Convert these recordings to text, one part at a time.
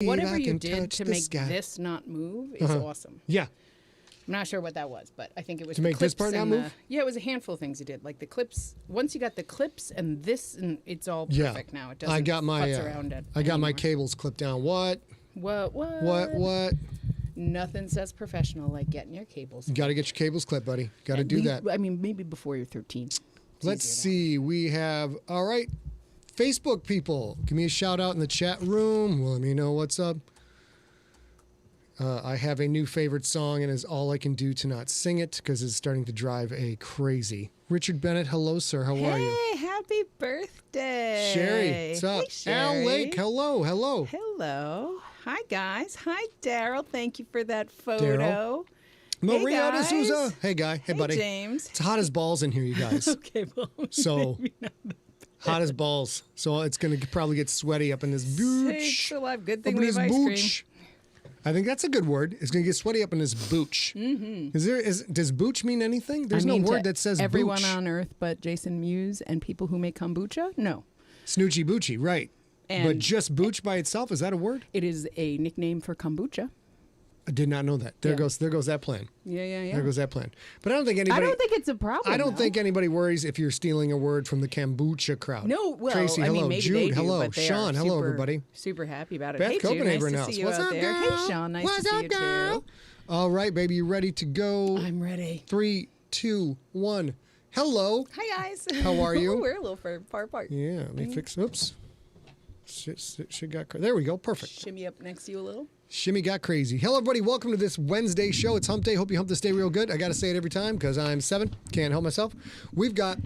Whatever you did to make this not move is awesome. Yeah. I'm not sure what that was, but I think it was to make this part not move. Yeah, it was a handful of things you did, like the clips. Once you got the clips and this, and it's all perfect now. It doesn't futz around it. I got my cables clipped down. What? Nothing says professional like getting your cables. You got to get your cables clipped, buddy. Got to do that. I mean, maybe before you're 13. Let's see. We have all right. Facebook people, give me a shout out in the chat room. Let me know what's up. I have a new favorite song, and it's all I can do to not sing it because it's starting to drive a crazy. Richard Bennett, hello, sir. How are you? Hey, happy birthday. Sherry, what's up? Hey, Sherry. Al Lake, hello. Hello. Hi, guys. Hi, Daryl. Thank you for that photo. Daryl. Maria hey, D'Souza. Hey, guy. Hey, buddy. James. It's hot as balls in here, you guys. Okay, well, so hot as balls. So it's going to probably get sweaty up in this booch. Good thing we have ice cream. I think that's a good word. It's going to get sweaty up in his booch. Mm-hmm. Does booch mean anything? There's no word that says everyone booch. on earth but Jason Mewes and people who make kombucha? No. Snoochie boochie, right. But just booch by itself, is that a word? It is a nickname for kombucha. I did not know that. There goes that plan. Yeah. There goes that plan. But I don't think anybody... I don't think it's a problem, I don't think anybody worries if you're stealing a word from the kombucha crowd. No, well, Tracy, I hello. mean, maybe Jude, they do, hello. but they Sean, are hello, everybody. Super happy about it. Beth hey, Jude, nice to see you What's out up, there. girl? Hey, Sean, nice What's to see up, you girl? too. All right, baby, you ready to go? I'm ready. 3, 2, 1. Hello. Hi, guys. How are you? We're a little far apart. Yeah, let me fix... Oops. Shit got crazy. There we go. Perfect. Shimmy up next to you a little. Shimmy got crazy. Hello, everybody. Welcome to this Wednesday show. It's hump day. Hope you hump this day real good. I got to say it every time because I'm 7. Can't help myself. We've got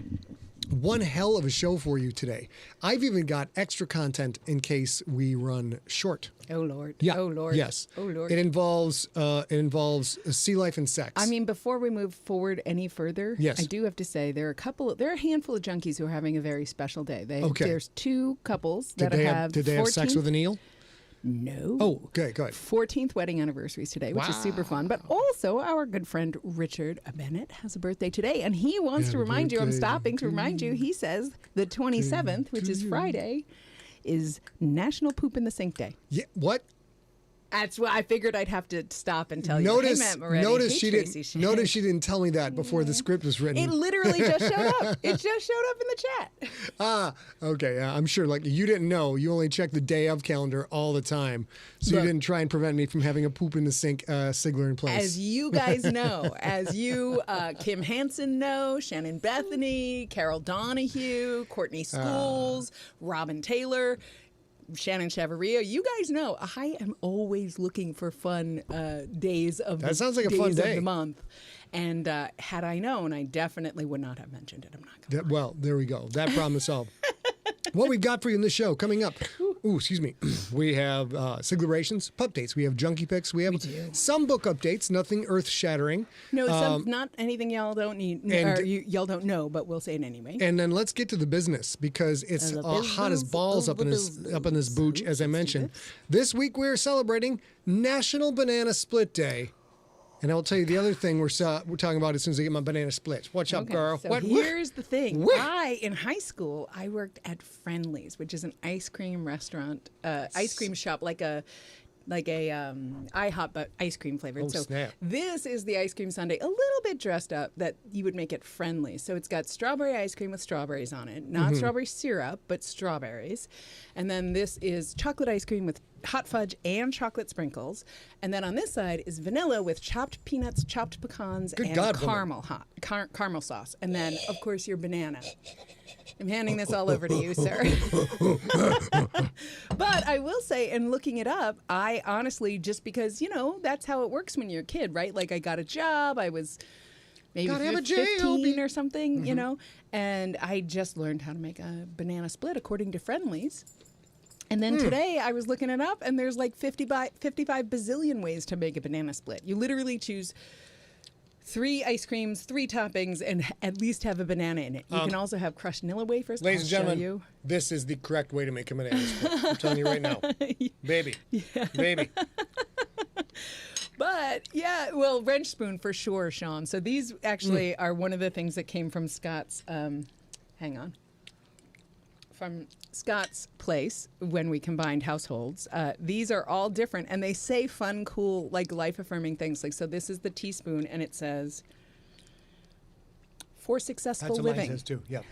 one hell of a show for you today. I've even got extra content in case we run short. Oh, Lord. Yeah. Oh, Lord. Yes. Oh, Lord. It involves sea life and sex. I mean, before we move forward any further, yes. I do have to say there are a handful of junkies who are having a very special day. There's 2 couples that did they have sex with an eel? No. Oh, okay, go ahead. 14th wedding anniversaries today, which is super fun. But also, our good friend Richard Bennett has a birthday today, and he wants to remind you, I'm stopping to remind you, he says the 27th, which is Friday, is National Poop in the Sink Day. Yeah, what? That's what I figured I'd have to stop and tell you. Notice she didn't tell me that before the script was written. It literally just showed up. It just showed up in the chat. Okay. I'm sure. Like you didn't know. You only check the day of calendar all the time, so you didn't try and prevent me from having a poop in the sink. SIGLERinPLACE. As you guys know, as you Kim Hansen know, Shannon Bethany, Carol Donahue, Courtney Scholes, Robin Taylor. Shannon Chavarria, you guys know I am always looking for fun days of that sounds like a fun day of the month. And had I known, I definitely would not have mentioned it. I'm not going to. Well, there we go. That problem is solved. What we've got for you in this show coming up. Ooh, excuse me. We have Siglerations, updates. We have Junkie pics. We have some book updates. Nothing earth-shattering. No, not anything y'all don't need or y'all don't know, but we'll say it anyway. And then let's get to the business because it's hot as balls up in this booch, as I mentioned. This week we're celebrating National Banana Split Day. And I will tell you the other thing we're talking about as soon as I get my banana splits. Watch out, girl. So here's the thing. In high school, I worked at Friendly's, which is an ice cream restaurant, ice cream shop, like a IHOP, but ice cream flavored. Oh, snap. This is the ice cream sundae, a little bit dressed up that you would make at Friendly's. So it's got strawberry ice cream with strawberries on it, not strawberry syrup, but strawberries. And then this is chocolate ice cream with hot fudge and chocolate sprinkles. And then on this side is vanilla with chopped peanuts, chopped pecans, caramel sauce. And then, of course, your banana. I'm handing this all over to you, sir. But I will say, in looking it up, I honestly, just because, that's how it works when you're a kid, right? Like, I got a job. I was maybe 15 or something, and I just learned how to make a banana split according to Friendly's. And then today I was looking it up, and there's like 55 bazillion ways to make a banana split. You literally choose 3 ice creams, 3 toppings, and at least have a banana in it. You can also have crushed Nilla wafers. Ladies and gentlemen, this is the correct way to make a banana split. I'm telling you right now. Baby. Yeah. Baby. But, wrench spoon for sure, Sean. So these actually are one of the things that came from Scott's, hang on. from Scott's place when we combined households. These are all different, and they say fun, cool, like life-affirming things. Like, so this is the teaspoon, and it says, for successful That's what living. mine says too. Yep.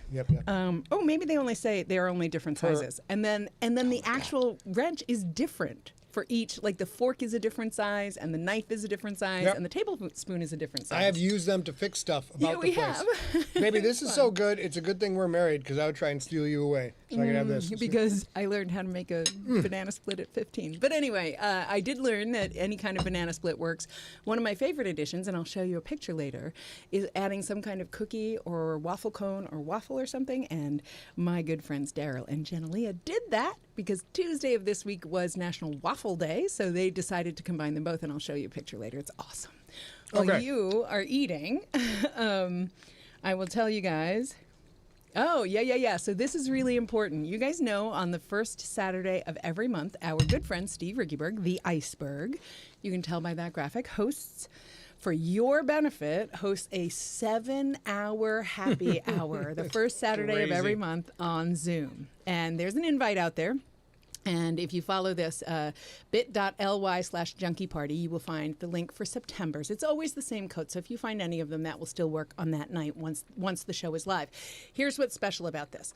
Oh, maybe they only say they are only different sizes. And then the actual wrench is different for each. Like the fork is a different size, and the knife is a different size, and the tablespoon is a different size. I have used them to fix stuff about the place. Have. Baby, this is so good. It's a good thing we're married because I would try and steal you away so I could have this. Because I learned how to make a banana split at 15. But anyway, I did learn that any kind of banana split works. One of my favorite additions, and I'll show you a picture later, is adding some kind of cookie or waffle cone or waffle or something. And my good friends Daryl and Jenalia did that because Tuesday of this week was National Waffle Day. So they decided to combine them both, and I'll show you a picture later. It's awesome. While you are eating, I will tell you guys. Oh, yeah. So this is really important. You guys know on the first Saturday of every month, our good friend Steve Rickyberg, the Iceberg, you can tell by that graphic, hosts, for your benefit, hosts a 7-hour happy hour the first Saturday of every month on Zoom. And there's an invite out there. And if you follow this bit.ly/junkie party, you will find the link for September's. It's always the same code, so if you find any of them, that will still work on that night once the show is live. Here's what's special about this.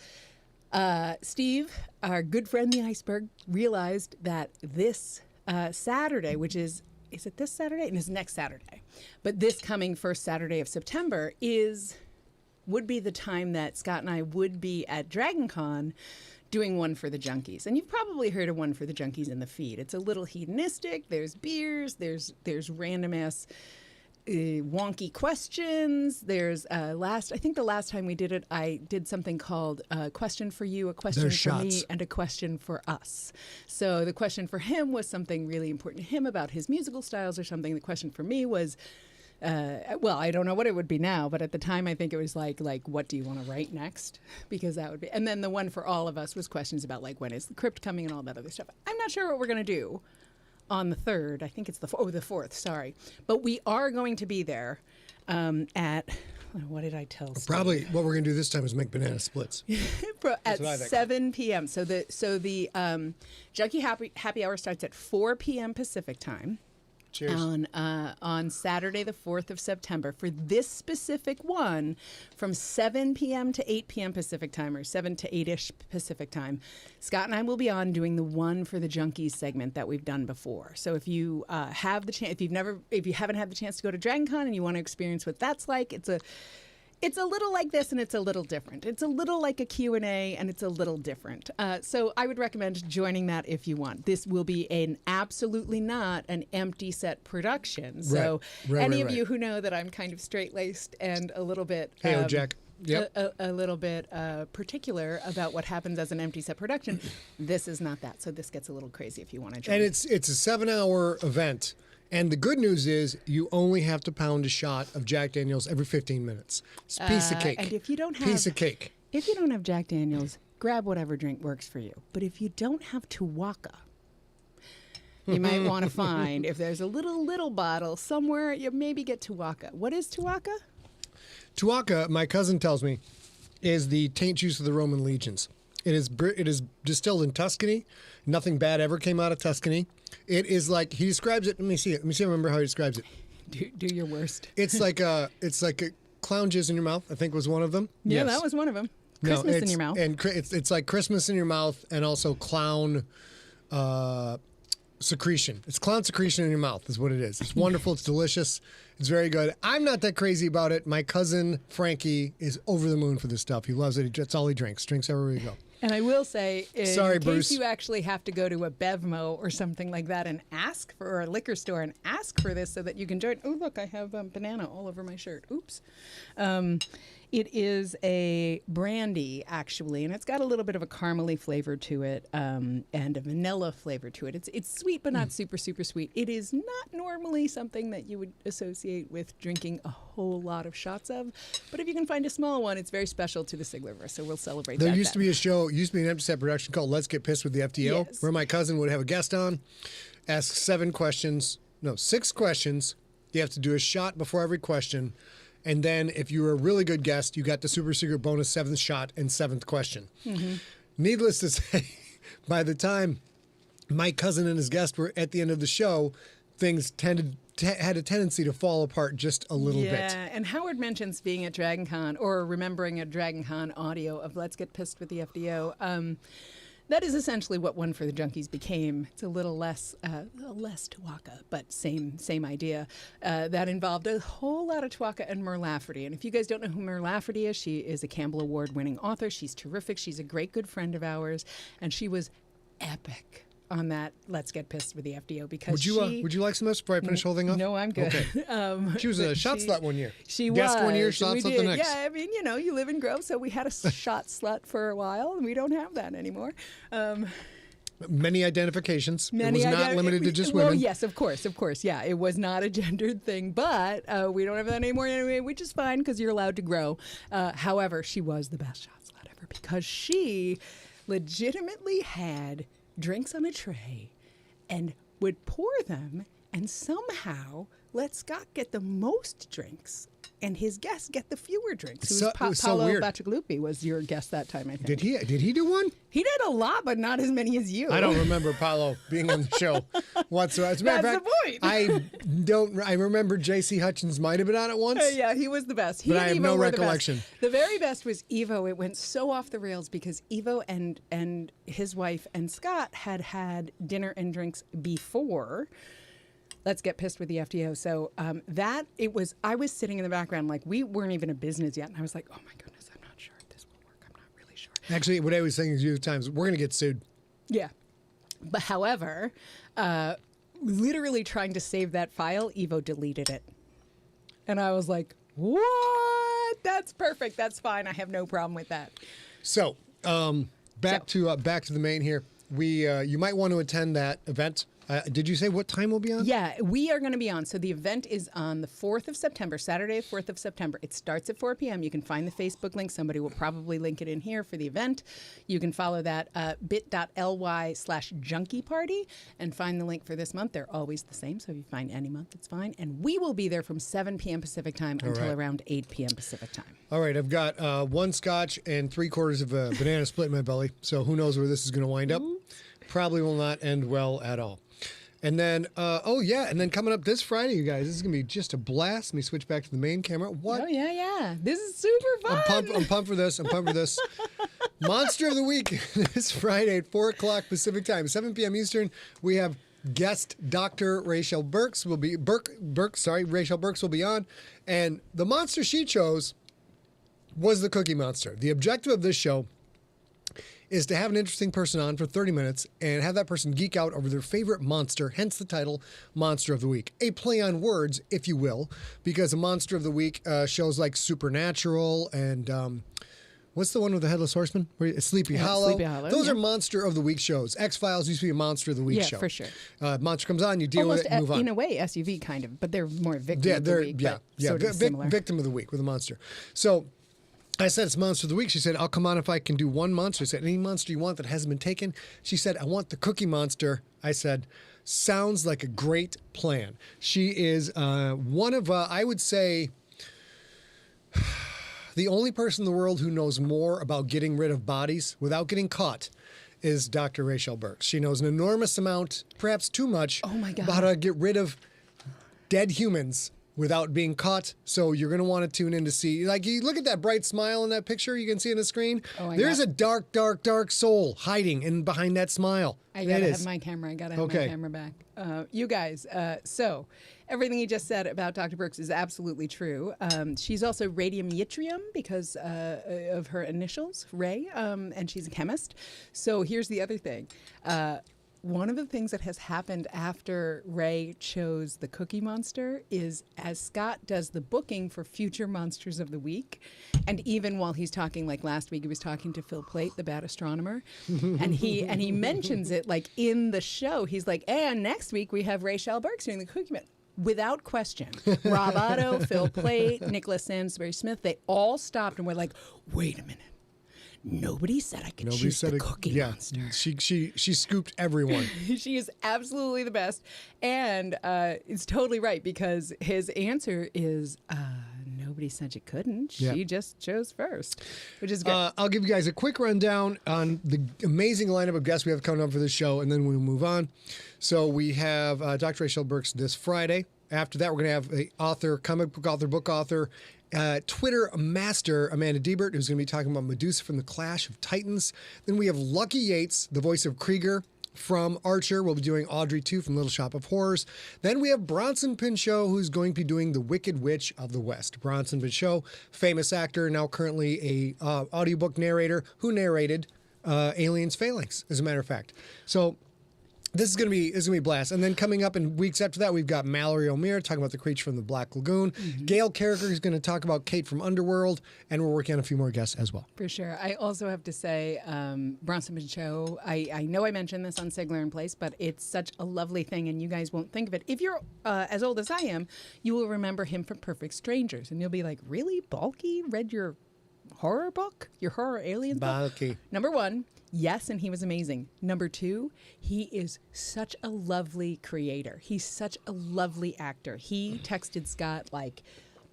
Steve, our good friend the Iceberg, realized that this Saturday, which is it this Saturday? It is next Saturday. But this coming first Saturday of September would be the time that Scott and I would be at DragonCon doing one for the junkies. And you've probably heard of one for the junkies in the feed. It's a little hedonistic. There's beers. There's random ass wonky questions. There's I think the last time we did it, I did something called a question for you, a question for me, and a question for us. So the question for him was something really important to him about his musical styles or something. The question for me was, well, I don't know what it would be now, but at the time I think it was like what do you want to write next? Because that would be, and then the one for all of us was questions about like when is the crypt coming and all that other stuff. I'm not sure what we're going to do on the 3rd. I think it's the 4th, sorry. But we are going to be there at, what did I tell Steve? Probably what we're going to do this time is make banana splits. At 7 p.m. So the Junkie Happy Hour starts at 4 p.m. Pacific time. Cheers. On Saturday, the 4th of September. For this specific one, from 7 p.m. to 8 p.m. Pacific time, or 7 to 8-ish Pacific time, Scott and I will be on doing the one for the junkies segment that we've done before. So if you have the chance, if you haven't had the chance to go to DragonCon and you want to experience what that's like, it's a little like this, and it's a little different. It's a little like a Q&A, and it's a little different. So I would recommend joining that if you want. This will be absolutely not an empty set production. So any of you who know that I'm kind of straight-laced and a little bit... Hey, Jack. Yep. A little bit particular about what happens as an empty set production. This is not that. So this gets a little crazy if you want to join. And it's a 7-hour event. And the good news is you only have to pound a shot of Jack Daniels every 15 minutes. It's a piece of cake. And if you don't have piece of cake. If you don't have Jack Daniels, grab whatever drink works for you. But if you don't have Tuwaka, you might want to find if there's a little bottle somewhere, you maybe get Tuwaka. What is Tuwaka? Tuwaka, my cousin tells me, is the taint juice of the Roman legions. It is distilled in Tuscany. Nothing bad ever came out of Tuscany. It is like, he describes it. Let me see it. Let me see. I remember how he describes it. Do your worst. It's like a clown jizz in your mouth, I think was one of them. Yeah, yes. That was one of them. Christmas in your mouth. And it's like Christmas in your mouth and also clown secretion. It's clown secretion in your mouth is what it is. It's wonderful. It's delicious. It's very good. I'm not that crazy about it. My cousin Frankie is over the moon for this stuff. He loves it. That's all he drinks. Drinks everywhere we go. And I will say, in Sorry, case Bruce. you actually have to go to a Bevmo or something like that and ask for, or a liquor store and ask for this so that you can join. Oh, look, I have banana all over my shirt. Oops. It is a brandy, actually, and it's got a little bit of a caramely flavor to it and a vanilla flavor to it. It's sweet, but not super, super sweet. It is not normally something that you would associate with drinking a whole lot of shots of, but if you can find a small one, it's very special to the Siglerverse, so we'll celebrate that. There used to be a show, used to be an empty set production called Let's Get Pissed with the FTO, yes, where my cousin would have a guest on, ask 6 questions. You have to do a shot before every question. And then if you were a really good guest, you got the super secret bonus 7th shot and 7th question. Mm-hmm. needless to say, by the time my cousin and his guest were at the end of the show, things had a tendency to fall apart just a little bit. Yeah, and Howard mentions being at Dragon Con or remembering a Dragon Con audio of Let's Get Pissed with the FDO. That is essentially what One for the Junkies became. It's a little less Tuaca, but same idea. That involved a whole lot of Tuaca and Mur Lafferty. And if you guys don't know who Mur Lafferty is, she is a Campbell Award-winning author. She's terrific. She's a great good friend of ours, and she was epic on that Let's Get Pissed with the FDO because would you like some of this before I finish the whole thing off? No, I'm good. Okay. She was a shot slut one year. She Guest was. one year, shot slut the next. Yeah, I mean, you live in Grove, so we had a shot slut for a while, and we don't have that anymore. Many identifications. It was not limited to just women. Well, yes, of course. Yeah, it was not a gendered thing, but we don't have that anymore anyway, which is fine because you're allowed to grow. However, she was the best shot slut ever because she legitimately had drinks on a tray and would pour them and somehow let Scott get the most drinks and his guests get the fewer drinks. Paolo Bacigalupi was your guest that time, I think. Did he do one? He did a lot, but not as many as you. I don't remember Paolo being on the show whatsoever. As a matter of fact, the point. I remember J.C. Hutchins might have been on it once. Yeah, he was the best. But I have no recollection. The very best was Evo. It went so off the rails because Evo and his wife and Scott had dinner and drinks before Let's Get Pissed with the FDO. So I was sitting in the background like we weren't even a business yet. And I was like, oh my goodness, I'm not sure if this will work. I'm not really sure. Actually, what I was saying is the times, we're going to get sued. Yeah. But however, literally trying to save that file, Evo deleted it. And I was like, what? That's perfect. That's fine. I have no problem with that. So back to the main here. You might want to attend that event. Did you say what time we'll be on? Yeah, we are going to be on. So the event is on the 4th of September, Saturday, 4th of September. It starts at 4 p.m. You can find the Facebook link. Somebody will probably link it in here for the event. You can follow that bit.ly/junkie party and find the link for this month. They're always the same, so if you find any month, it's fine. And we will be there from 7 p.m. Pacific time until around 8 p.m. Pacific time. All right, I've got one scotch and 3/4 of a banana split in my belly, so who knows where this is going to wind up. Probably will not end well at all. And then, and then coming up this Friday, you guys, this is going to be just a blast. Let me switch back to the main camera. What? Oh, yeah. This is super fun. I'm pumped for this. Monster of the Week this Friday at 4 o'clock Pacific time, 7 p.m. Eastern. We have guest Dr. Rachel Burks Rachel Burks will be on. And the monster she chose was the Cookie Monster. The objective of this show is to have an interesting person on for 30 minutes and have that person geek out over their favorite monster, hence the title, Monster of the Week. A play on words, if you will, because a Monster of the Week shows like Supernatural and what's the one with the Headless Horseman? Sleepy Hollow. Sleepy Hollow. Those are Monster of the Week shows. X-Files used to be a Monster of the Week show. Yeah, for sure. Monster comes on, you deal with it, and move on. In a way, SUV kind of, but they're more victim of the week. Sort of similar. Victim of the Week with a monster. So I said, it's Monster of the Week. She said, I'll come on if I can do one monster. I said, any monster you want that hasn't been taken? She said, I want the Cookie Monster. I said, sounds like a great plan. She is one of, I would say, the only person in the world who knows more about getting rid of bodies without getting caught is Dr. Rachel Burks. She knows an enormous amount, perhaps too much, about how to get rid of dead humans without being caught. So you're going to want to tune in to see, like, you look at that bright smile in that picture you can see on the screen. There's a dark, dark, dark soul hiding in behind that smile. I got to have my camera. I got to have my camera back. You guys, so everything you just said about Dr. Burks is absolutely true. She's also radium yttrium because of her initials, Ray, and she's a chemist. So here's the other thing. One of the things that has happened after Ray chose the Cookie Monster is as Scott does the booking for future Monsters of the Week, and even while he's talking, like last week he was talking to Phil Plait, the bad astronomer, and he mentions it like in the show. He's like, and next week we have Rachel Burks doing the Cookie Monster. Without question, Rob Otto, Phil Plait, Nicholas Sansbury Smith, they all stopped and were like, wait a minute. Nobody said I could choose the Cookie Monster. She scooped everyone. She is absolutely the best. And it's totally right because his answer is nobody said you couldn't. Yeah. She just chose first, which is good. I'll give you guys a quick rundown on the amazing lineup of guests we have coming up for this show, and then we'll move on. So we have Dr. Rachel Burks this Friday. After that, we're going to have an author, comic book author, Twitter master, Amanda Diebert, who's going to be talking about Medusa from the Clash of Titans. Then we have Lucky Yates, the voice of Krieger from Archer. We'll be doing Audrey, too, from Little Shop of Horrors. Then we have Bronson Pinchot, who's going to be doing The Wicked Witch of the West. Bronson Pinchot, famous actor, now currently a audiobook narrator who narrated Aliens Phalanx, as a matter of fact. So this is gonna be a blast. And then coming up in weeks after that, we've got Mallory O'Meara talking about the creature from the Black Lagoon. Gail Carriger is going to talk about Kate from Underworld, and we're working on a few more guests as well. For sure. I also have to say, Bronson Pinchot, I know I mentioned this on SIGLERinPLACE, but it's such a lovely thing, and you guys won't think of it. If you're as old as I am, you will remember him from Perfect Strangers, and you'll be like, really? Balky read your horror book? Your horror aliens book? Balky. Number one, yes, and he was amazing. Number two, he is such a lovely creator. He's such a lovely actor. He texted Scott like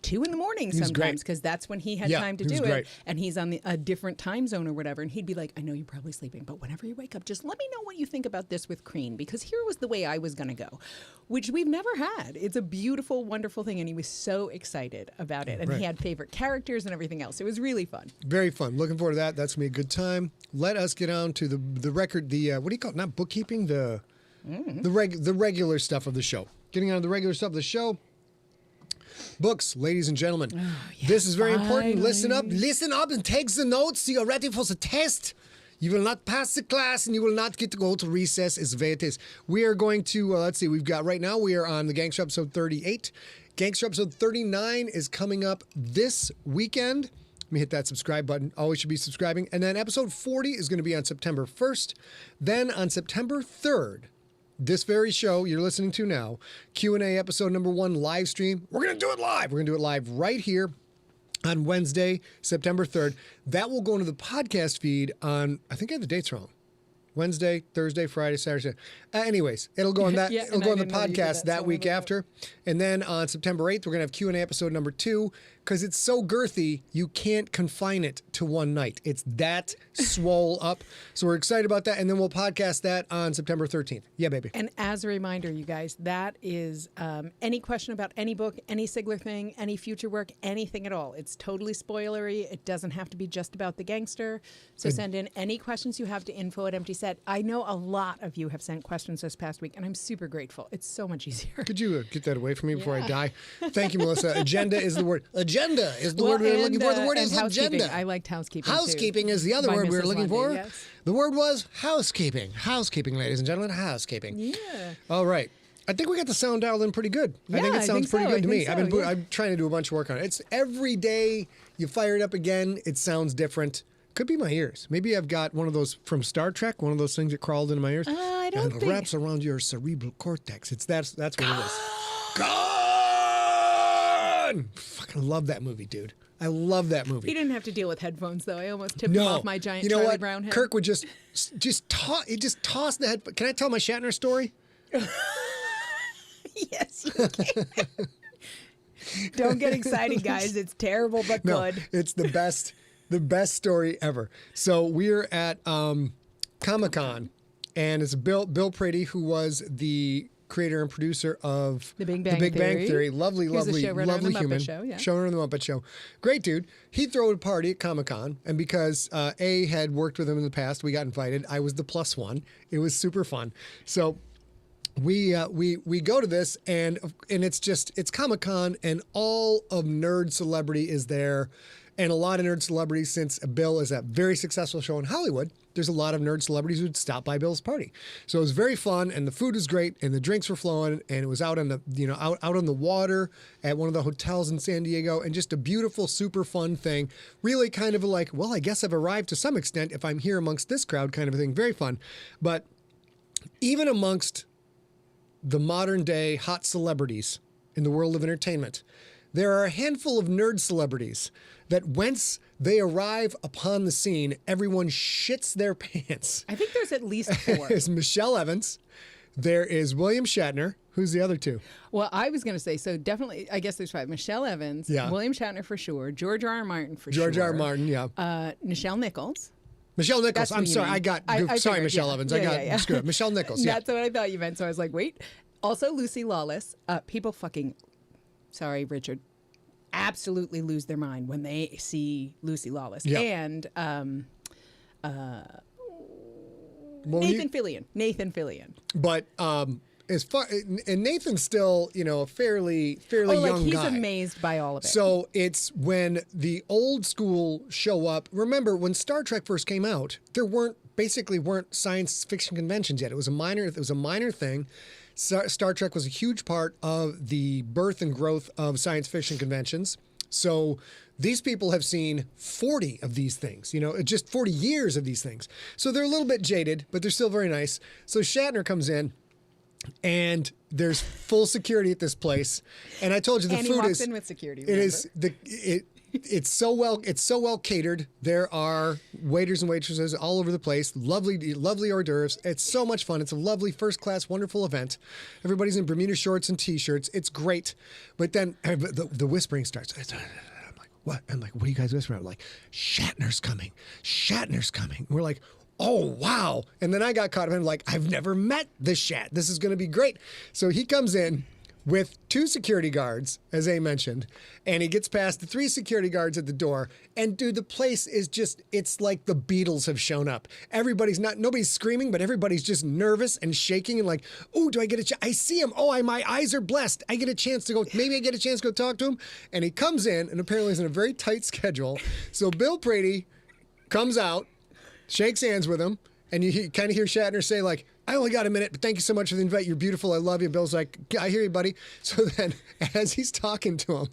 2 a.m. sometimes because that's when he had time to do it. And he's on a different time zone or whatever. And he'd be like, I know you're probably sleeping, but whenever you wake up, just let me know what you think about this with Crean, because here was the way I was going to go, which we've never had. It's a beautiful, wonderful thing. And he was so excited about it. And he had favorite characters and everything else. It was really fun. Very fun. Looking forward to that. That's going to be a good what do you call it? Not bookkeeping, the regular stuff of the show. Getting on to the regular stuff of the show. Books, ladies and gentlemen. This is very important. Listen up and take the notes. You are ready for the test. You will not pass the class and you will not get to go to recess is the way it is. We are going to, let's see, we are on the Gangster episode 38. Gangster episode 39 is coming up this weekend. Let me hit that subscribe button. Always should be subscribing. And then episode 40 is going to be on September 1st. Then on September 3rd, this very show you're listening to now, Q&A episode number 1 live stream. We're going to do it live. We're going to do it live right here on Wednesday, September 3rd. That will go into the podcast feed on, I think I have the dates wrong. Wednesday, Thursday, Friday, Saturday. Anyways, it'll go on that. It'll go on the podcast that week after. And then on September 8th, we're going to have Q&A episode number 2 because it's so girthy, you can't confine it to one night. It's that swole up. So we're excited about that. And then we'll podcast that on September 13th. Yeah, baby. And as a reminder, you guys, that is any question about any book, any Sigler thing, any future work, anything at all. It's totally spoilery. It doesn't have to be just about the Gangster. So send in any questions you have to info@emptyset. I know a lot of you have sent questions this past week, and I'm super grateful. It's so much easier. Could you get that away from me before I die? Thank you, Melissa. Agenda is the word. Agenda is the word we were looking for. The word is agenda. I liked housekeeping. Housekeeping is the other word we were looking for. Yes. The word was housekeeping. Housekeeping, ladies and gentlemen. Housekeeping. Yeah. All right. I think we got the sound dialed in pretty good. Yeah, I think it sounds pretty good to me. So, I'm trying to do a bunch of work on it. It's every day you fire it up again, it sounds different. Could be my ears. Maybe I've got one of those from Star Trek, one of those things that crawled into my ears. I don't think. And it wraps around your cerebral cortex. That's what it is. Gone! Fucking love that movie, dude. I love that movie. He didn't have to deal with headphones, though. I almost tipped him off my giant Charlie Brown head. Kirk would just toss the head. Can I tell my Shatner story? Yes, you can. Don't get excited, guys. It's terrible but good. It's the best. The best story ever. So we're at Comic-Con, and it's Bill Prady, who was the creator and producer of The Big Bang Theory. Lovely human. Showrunner on the Muppet Show. Great dude. He threw a party at Comic-Con, and because A had worked with him in the past, we got invited. I was the plus one. It was super fun. So we go to this, and it's Comic-Con, and all of nerd celebrity is there. And a lot of nerd celebrities, since Bill is a very successful show in Hollywood, there's a lot of nerd celebrities who'd stop by Bill's party. So it was very fun, and the food was great, and the drinks were flowing, and it was out on the out on the water at one of the hotels in San Diego, and just a beautiful, super fun thing. Really kind of like, well, I guess I've arrived to some extent if I'm here amongst this crowd kind of a thing. Very fun. But even amongst the modern day hot celebrities in the world of entertainment, there are a handful of nerd celebrities that whence they arrive upon the scene, everyone shits their pants. I think there's at least 4. There's Michelle Evans. There is William Shatner. Who's the other two? Well, I was going to say, so definitely, I guess there's 5. Michelle Evans, William Shatner for sure, George R. R. Martin for sure. George R. R. Martin, yeah. Nichelle Nichols. Michelle Nichols. I'm sorry. Sorry, Michelle Evans. I got screwed up. Michelle Nichols. Yeah. That's what I thought you meant. So I was like, wait. Also, Lucy Lawless. People fucking, sorry, Richard, absolutely lose their mind when they see Lucy Lawless. Yep. And Nathan Fillion. But as far and Nathan's still, a fairly young he's guy. He's amazed by all of it. So it's when the old school show up. Remember when Star Trek first came out, there weren't science fiction conventions yet. It was a minor thing. Star Trek was a huge part of the birth and growth of science fiction conventions. So these people have seen 40 of these things, just 40 years of these things. So they're a little bit jaded, but they're still very nice. So Shatner comes in, and there's full security at this place. And I told you the and food he walks is in with security. It's so well catered. There are waiters and waitresses all over the place. Lovely hors d'oeuvres. It's so much fun. It's a lovely, first-class, wonderful event. Everybody's in Bermuda shorts and T-shirts. It's great. But then the whispering starts. I'm like, what? I'm like, what are you guys whispering? I'm like, Shatner's coming. Shatner's coming. And we're like, oh, wow. And then I got caught up. I'm like, I've never met this Shat. This is going to be great. So he comes in with 2 security guards, as A mentioned, and he gets past the 3 security guards at the door. And dude, the place is it's like the Beatles have shown up. Nobody's screaming, but everybody's just nervous and shaking and like, oh, do I get a chance? I see him. Oh, my eyes are blessed. Maybe I get a chance to go talk to him. And he comes in, and apparently he's in a very tight schedule. So Bill Prady comes out, shakes hands with him, and you kind of hear Shatner say like, I only got a minute, but thank you so much for the invite. You're beautiful. I love you. Bill's like, I hear you, buddy. So then as he's talking to him,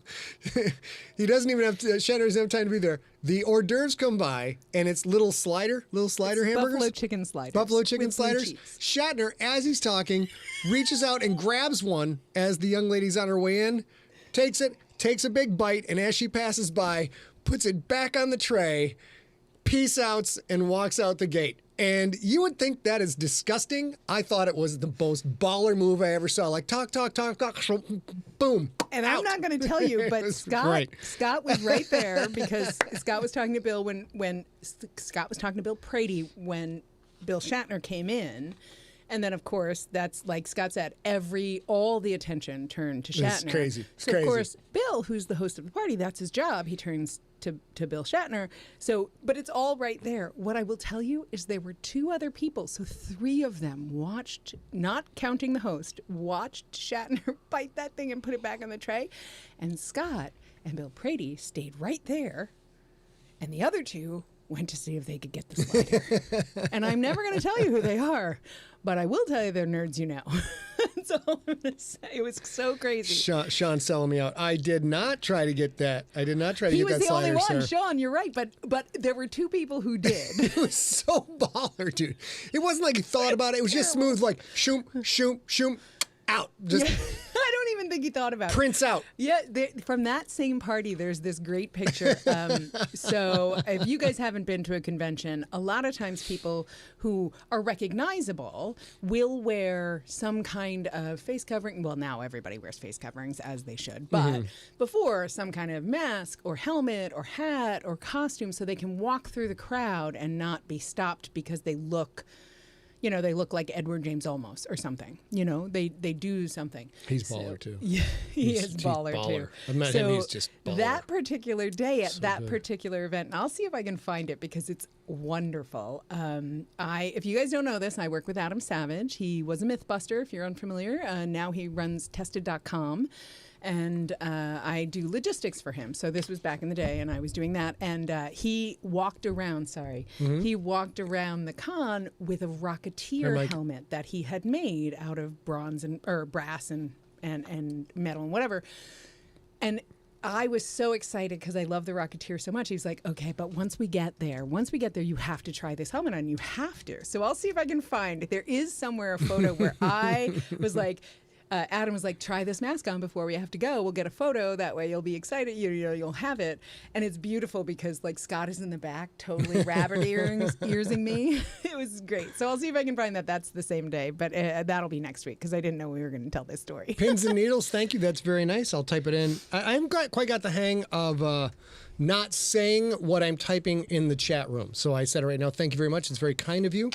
Shatner doesn't have time to be there. The hors d'oeuvres come by, and it's little slider hamburgers. Buffalo chicken sliders. Shatner, as he's talking, reaches out and grabs one as the young lady's on her way in, takes a big bite, and as she passes by, puts it back on the tray, peace outs, and walks out the gate. And you would think that is disgusting. I thought it was the most baller move I ever saw. Like, talk, boom. And I'm not going to tell you, but Scott was right there because Scott was talking to Bill when Scott was talking to Bill Prady when Bill Shatner came in. And then, of course, that's like Scott said, all the attention turned to Shatner. It's crazy. Of course, Bill, who's the host of the party, that's his job. He turns to Bill Shatner. So, but it's all right there. What I will tell you is there were 2 other people. So 3 of them watched, not counting the host, watched Shatner bite that thing and put it back on the tray. And Scott and Bill Prady stayed right there. And the other 2 went to see if they could get the slider. And I'm never going to tell you who they are, but I will tell you they're nerds, That's all I'm going to say. It was so crazy. Sean's selling me out. I did not try to get that. I did not try to get that slider, He was the only one, sir. Sean, you're right. But there were 2 people who did. It was so baller, dude. It wasn't like he thought about it. It was just smooth, like, shoom, out. Just I don't even think he thought about prints out. Yeah, from that same party, there's this great picture. So if you guys haven't been to a convention, a lot of times people who are recognizable will wear some kind of face covering. Well, now everybody wears face coverings, as they should. But before, some kind of mask or helmet or hat or costume so they can walk through the crowd and not be stopped because they look... they look like Edward James Olmos or something. They do something. He's baller, too. Yeah, he's baller, too. I've met him. He's just baller. That particular day at that particular event, and I'll see if I can find it because it's wonderful. If you guys don't know this, I work with Adam Savage. He was a Mythbuster, if you're unfamiliar. Now he runs Tested.com. And I do logistics for him. So this was back in the day, and I was doing that. And he walked around, he walked around the con with a Rocketeer helmet that he had made out of bronze or brass and metal and whatever. And I was so excited because I love the Rocketeer so much. He's like, okay, but once we get there, you have to try this helmet on. You have to. So I'll see if I can find. There is somewhere a photo where I was like, Adam was like, try this mask on before we have to go. We'll get a photo. That way you'll be excited. You'll have it. And it's beautiful because like Scott is in the back, totally rabbit earsing me. It was great. So I'll see if I can find that. That's the same day, but that'll be next week because I didn't know we were going to tell this story. Pins and needles. Thank you. That's very nice. I'll type it in. I haven't quite got the hang of not saying what I'm typing in the chat room. So I said it right now. Thank you very much. It's very kind of you.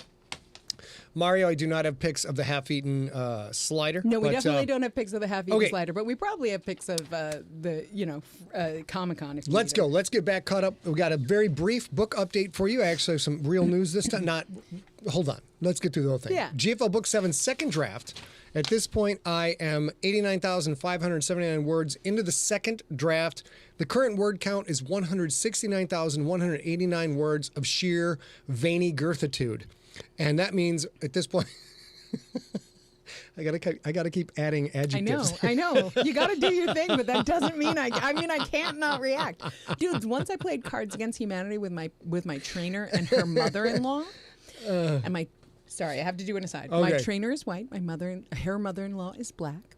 Mario, I do not have pics of the half-eaten slider. No, we definitely don't have pics of the half-eaten slider, but we probably have pics of the Comic-Con. Let's go. Let's get back caught up. We got a very brief book update for you. I actually have some real news this time. Hold on. Let's get through the whole thing. Yeah. GFL Book 7 second draft. At this point, I am 89,579 words into the second draft. The current word count is 169,189 words of sheer veiny girthitude. And that means at this point, I gotta keep adding adjectives. I know. You gotta do your thing, but that doesn't mean I can't not react. Dudes, once I played Cards Against Humanity with my trainer and her mother-in-law, and sorry, I have to do an aside. Okay. My trainer is white. Her mother-in-law is black.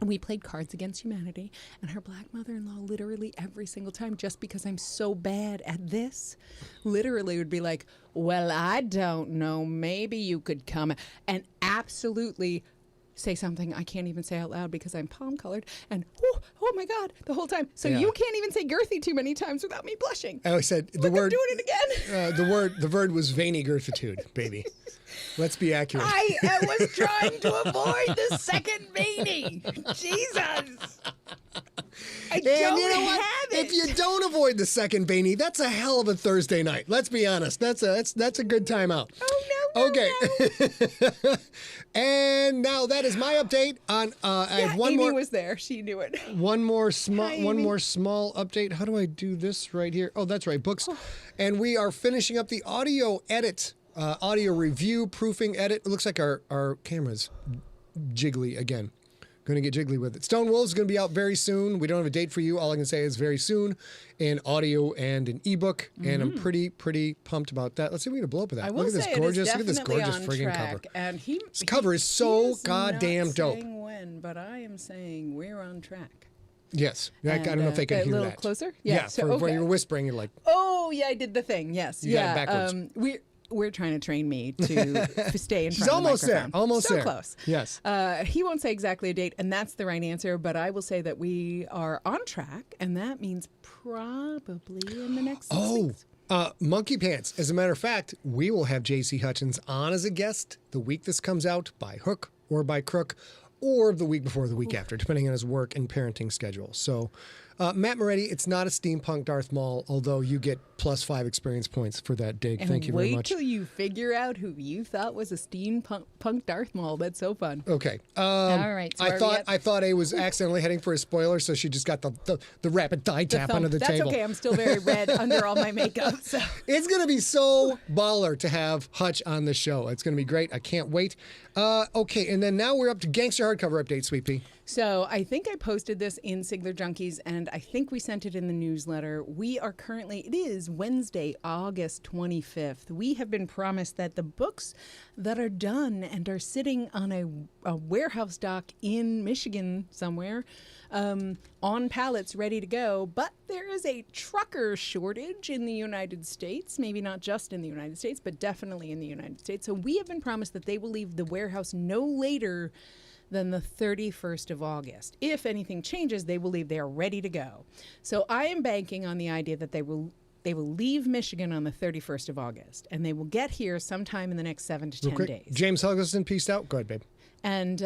And we played Cards Against Humanity, and her black mother-in-law literally every single time, just because I'm so bad at this, literally would be like, well, I don't know, maybe you could come, and absolutely say something I can't even say out loud because I'm palm-colored, and oh my God, the whole time. So you can't even say girthy too many times without me blushing. I said the word. I'm doing it again. The word was veiny girthitude, baby. Let's be accurate. I was trying to avoid the second veiny. Jesus. I don't have it. If you don't avoid the second veiny, that's a hell of a Thursday night. Let's be honest. That's a good time out. Oh no. Okay. No. And now that is my update on. I have one Amy more. Was there. She knew it. One more small update. How do I do this right here? Oh, that's right. Books, and we are finishing up the audio edit. Audio review, proofing, edit. It looks like our camera's jiggly again. Going to get jiggly with it. Stone Wolves is going to be out very soon. We don't have a date for you. All I can say is very soon in audio and an ebook. And I'm pretty pumped about that. Let's see if we can blow up with that. Look at this gorgeous friggin' cover. And this cover is so goddamn dope. Saying when, but I am saying we're on track. Yes. I don't know if they can hear that. A little closer? Yeah. Where you're whispering, you're like. Oh, yeah, I did the thing. Yes. You got it backwards. We're trying to train me to stay in front of the microphone. She's almost there. Almost so there. Close. Yes. He won't say exactly a date, and that's the right answer, but I will say that we are on track, and that means probably in the next 6 weeks. Monkey Pants. As a matter of fact, we will have J.C. Hutchins on as a guest the week this comes out by hook or by crook, or the week before, the week after, depending on his work and parenting schedule. So, Matt Moretti, it's not a steampunk Darth Maul, although you get +5 experience points for that dig. And thank you very much. Wait till you figure out who you thought was a steampunk Darth Maul. That's so fun. Okay. All right. So I thought I was accidentally heading for a spoiler, so she just got the rapid die tap under the table. That's okay. I'm still very red under all my makeup. So. It's going to be so baller to have Hutch on the show. It's going to be great. I can't wait. Okay, and then now we're up to Gangster hardcover update, Sweet Pea. So I think I posted this in Sigler Junkies, and I think we sent it in the newsletter. We are currently, it is Wednesday, August 25th. We have been promised that the books that are done and are sitting on a warehouse dock in Michigan somewhere on pallets ready to go, but there is a trucker shortage in the United States, maybe not just in the United States, but definitely in the United States. So we have been promised that they will leave the warehouse no later than the 31st of August. If anything changes, they will leave. They are ready to go. So I am banking on the idea that they will leave Michigan on the 31st of August, and they will get here sometime in the next 7 to 10 days. James Huggleson, peaced out. Go ahead, babe. And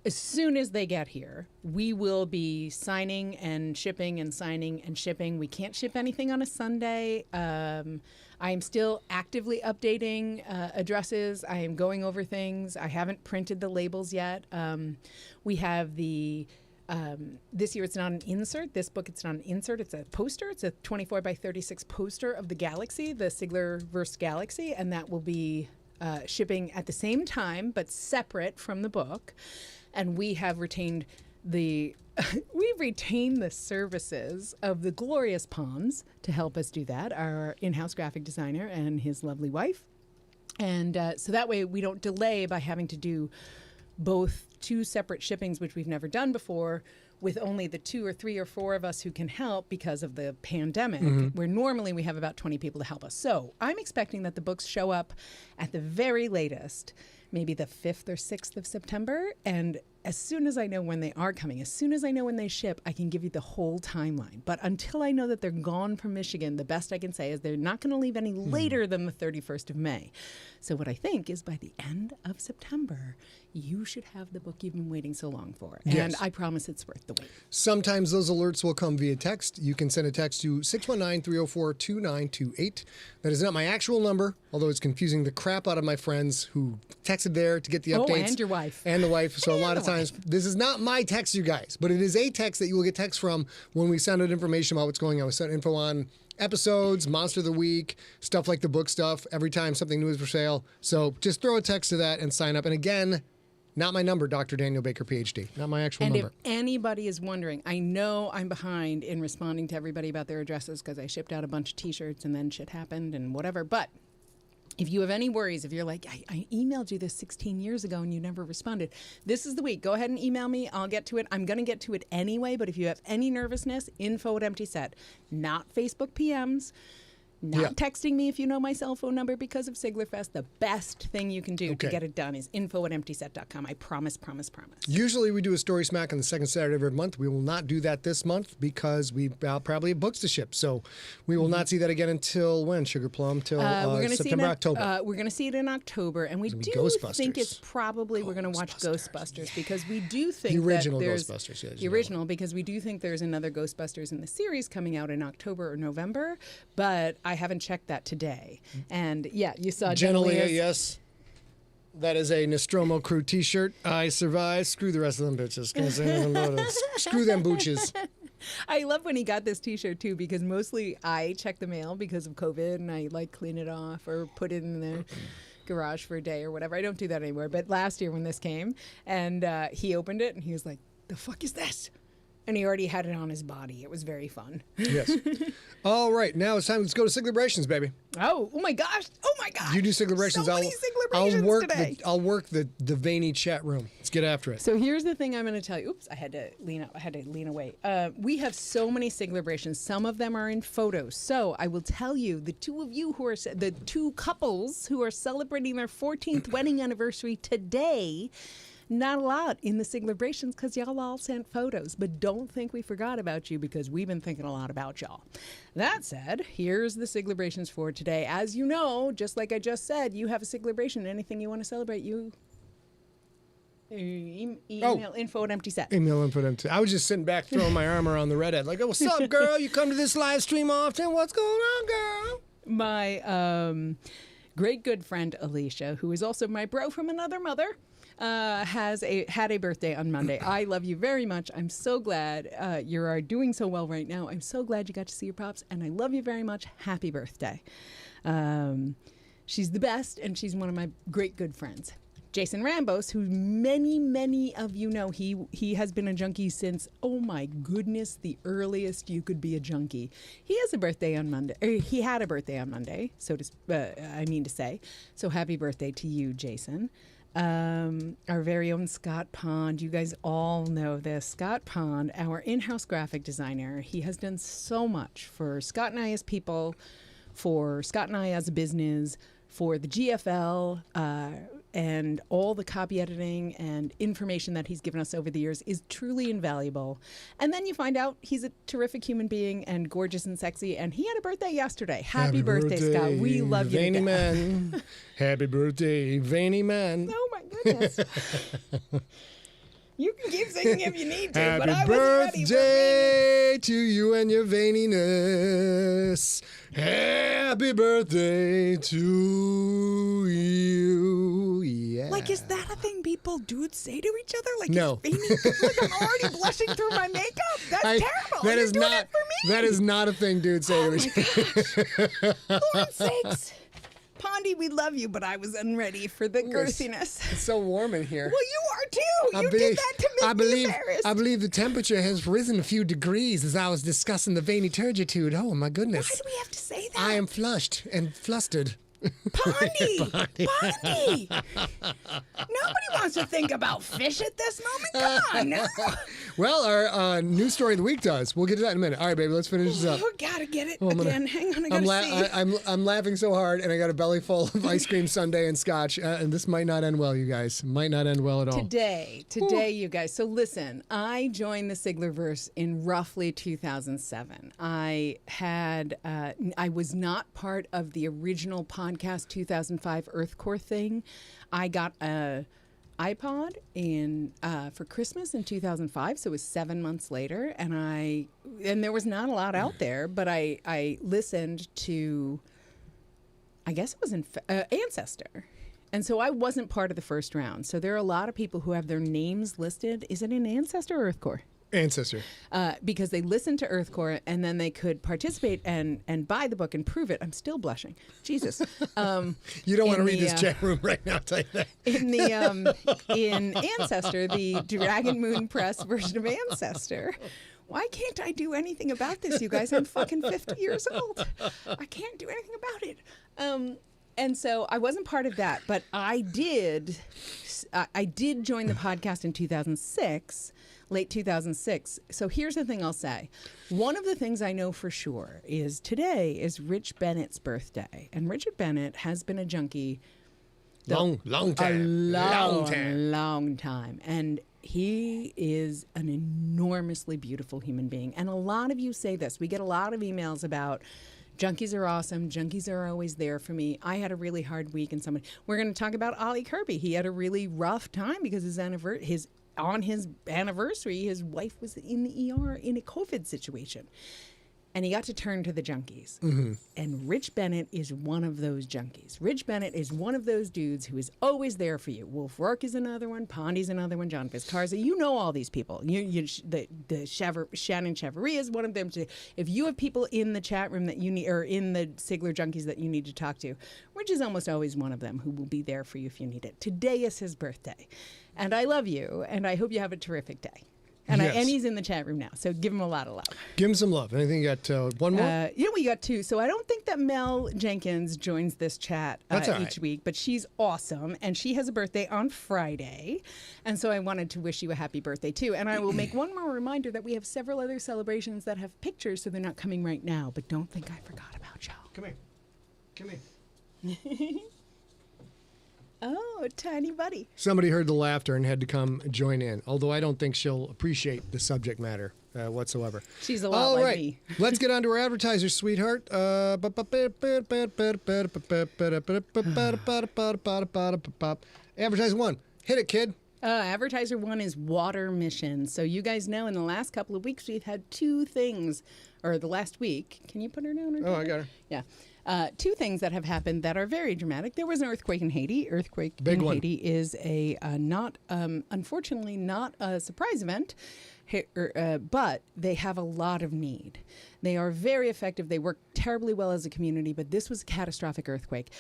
as soon as they get here, we will be signing and shipping and signing and shipping. We can't ship anything on a Sunday. I am still actively updating addresses. I am going over things. I haven't printed the labels yet. We have the, this year it's not an insert. This book, it's not an insert. It's a poster. It's a 24 by 36 poster of the Galaxy, the Siglerverse Galaxy, and that will be shipping at the same time, but separate from the book. And we have retained the services of the Glorious Palms to help us do that, our in-house graphic designer and his lovely wife. And so that way we don't delay by having to do both 2 separate shippings, which we've never done before, with only the 2 or 3 or 4 of us who can help because of the pandemic, where normally we have about 20 people to help us. So I'm expecting that the books show up at the very latest, maybe the 5th or 6th of September. And as soon as I know when they are coming, as soon as I know when they ship, I can give you the whole timeline. But until I know that they're gone from Michigan, the best I can say is they're not going to leave any later than the 31st of May. So what I think is by the end of September, you should have the book you've been waiting so long for. And Yes. I promise it's worth the wait. Sometimes those alerts will come via text. You can send a text to 619-304-2928. That is not my actual number, although it's confusing the crap out of my friends who texted there to get the updates. Oh, and your wife. And the wife. So a And lot of the times, this is not my text, you guys, but it is a text that you will get text from when we send out information about what's going on. We send info on episodes, Monster of the Week, stuff like the book stuff, every time something new is for sale. So just throw a text to that and sign up. And again, not my number, Dr. Daniel Baker, PhD. Not my actual And number. if anybody is wondering, I know I'm behind in responding to everybody about their addresses because I shipped out a bunch of T-shirts and then shit happened and whatever. But if you have any worries, if you're like, I emailed you this 16 years ago and you never responded, this is the week. Go ahead and email me. I'll get to it. I'm going to get to it anyway. But if you have any nervousness, info@emptyset, not Facebook PMs. Not texting me if you know my cell phone number because of Siglerfest. The best thing you can do to get it done is info@emptyset.com. I promise, promise, promise. Usually we do a story smack on the second Saturday of every month. We will not do that this month because we probably have books to ship. So we will not see that again until when, Sugar Plum? Till September, October. We're going to see it in October. And we do think it's probably we're going to watch Ghostbusters because we do think the original that there's Ghostbusters. Yeah, the original because we do think there's another Ghostbusters in the series coming out in October or November. But I haven't checked that today. And yeah, you saw Generally, Genelia's- yes. That is a Nostromo Crew t-shirt. I survived. Screw the rest of them bitches. Gonna say nothing about it. Screw them booches. I love when he got this T-shirt too because mostly I check the mail because of COVID and I like clean it off or put it in the garage for a day or whatever. I don't do that anymore. But last year when this came and he opened it and he was like, "The fuck is this?" And he already had it on his body. It was very fun. Yes. All right, now it's time. Let's go to Siglebrations, baby. Oh my gosh! Oh my gosh! You do Siglebrations. So many Siglebrations today. I'll work the veiny chat room. Let's get after it. So here's the thing I'm going to tell you. Oops, I had to lean up. I had to lean away. We have so many Siglebrations. Some of them are in photos. So I will tell you, the two couples who are celebrating their 14th wedding anniversary today. Not a lot in the Siglebrations because y'all all sent photos. But don't think we forgot about you because we've been thinking a lot about y'all. That said, here's the Siglebrations for today. As you know, just like I just said, you have a Siglebration. Anything you want to celebrate, you email info@emptyset. Email info@emptyset. I was just sitting back throwing my arm around the redhead like, "Oh, what's up, girl? You come to this live stream often? What's going on, girl?" My great good friend Alicia, who is also my bro from another mother, had a birthday on Monday. I love you very much. I'm so glad you are doing so well right now. I'm so glad you got to see your pops, and I love you very much. Happy birthday. She's the best, and she's one of my great good friends. Jason Rambos, who many of you know, he has been a junkie since, oh my goodness, the earliest you could be a junkie. He has a birthday on Monday. He had a birthday on Monday, I mean to say. So happy birthday to you, Jason. Our very own Scott Pond. You guys all know this. Scott Pond, our in-house graphic designer. He has done so much for Scott and I as people, for Scott and I as a business, for the GFL, and all the copy editing and information that he's given us over the years is truly invaluable. And then you find out he's a terrific human being and gorgeous and sexy, and he had a birthday yesterday. Happy birthday, Scott. We love you to veiny death. man. Happy birthday, veiny man. Oh my goodness. You can keep singing if you need to, but I Happy wasn't ready for birthday to you and your veininess. Happy birthday to you. Yeah. Like, is that a thing dudes say to each other? Like, no. like I'm already blushing through my makeup. That's terrible. That You're is doing not it for me. That is not a thing dudes say to each other. Lord's sakes. Pondy, we love you, but I was unready for the girthiness. It's so warm in here. Well, you are too. You did that to make me embarrassed. I believe the temperature has risen a few degrees as I was discussing the veiny turgitude. Oh, my goodness. Why do we have to say that? I am flushed and flustered. Pondy! Pondy! Nobody wants to think about fish at this moment. Come on, no. Well, our news story of the week does. We'll get to that in a minute. All right, baby, let's finish this up. Oh, gotta get it again. Hang on, I gotta see. I'm laughing so hard, and I got a belly full of ice cream sundae and scotch, and this might not end well, you guys. Might not end well at all. Today, you guys. So listen, I joined the Siglerverse in roughly 2007. I was not part of the original podcast 2005 Earthcore thing. I got a iPod for Christmas in 2005, so it was 7 months later, and there was not a lot out there, but I listened to, I guess it was Ancestor. And so I wasn't part of the first round. So there are a lot of people who have their names listed. Is it in Ancestor or Earthcore? Ancestor. Because they listened to Earthcore and then they could participate and buy the book and prove it. I'm still blushing. Jesus. You don't want to read this chat room right now, I'll tell you that. In Ancestor, the Dragon Moon Press version of Ancestor. Why can't I do anything about this, you guys? I'm fucking 50 years old. I can't do anything about it. And so I wasn't part of that, but I did join the podcast in 2006, late 2006. So here's the thing I'll say. One of the things I know for sure is today is Rich Bennett's birthday. And Richard Bennett has been a junkie Long time. And he is an enormously beautiful human being. And a lot of you say this. We get a lot of emails about junkies are awesome. Junkies are always there for me. I had a really hard week, and we're going to talk about Ollie Kirby. He had a really rough time because on his anniversary, his wife was in the ER in a COVID situation. And he got to turn to the junkies. Mm-hmm. And Rich Bennett is one of those junkies. Rich Bennett is one of those dudes who is always there for you. Wolf Rourke is another one. Pondy's another one. John Vizcarza. You know all these people. Shannon Chavaria is one of them. If you have people in the chat room that you need, or in the Sigler junkies that you need to talk to, Rich is almost always one of them who will be there for you if you need it. Today is his birthday. And I love you, and I hope you have a terrific day. And, yes. And he's in the chat room now, so give him a lot of love. Give him some love. Anything you got? One more? We got two. So I don't think that Mel Jenkins joins this chat each week, but she's awesome, and she has a birthday on Friday. And so I wanted to wish you a happy birthday, too. And I will make one more reminder that we have several other celebrations that have pictures, so they're not coming right now. But don't think I forgot about y'all. Come here. Oh, tiny buddy. Somebody heard the laughter and had to come join in, although I don't think she'll appreciate the subject matter whatsoever. She's a lot like me. Let's get on to our advertisers, sweetheart. Advertiser one. Hit it, kid. Advertiser one is water mission. So you guys know in the last couple of weeks we've had two things, or the last week. Can you put her down? Oh, I got her. Yeah. Two things that have happened that are very dramatic. There was an earthquake in Haiti. Haiti is unfortunately not a surprise event, but they have a lot of need. They are very effective. They work terribly well as a community, but this was a catastrophic earthquake.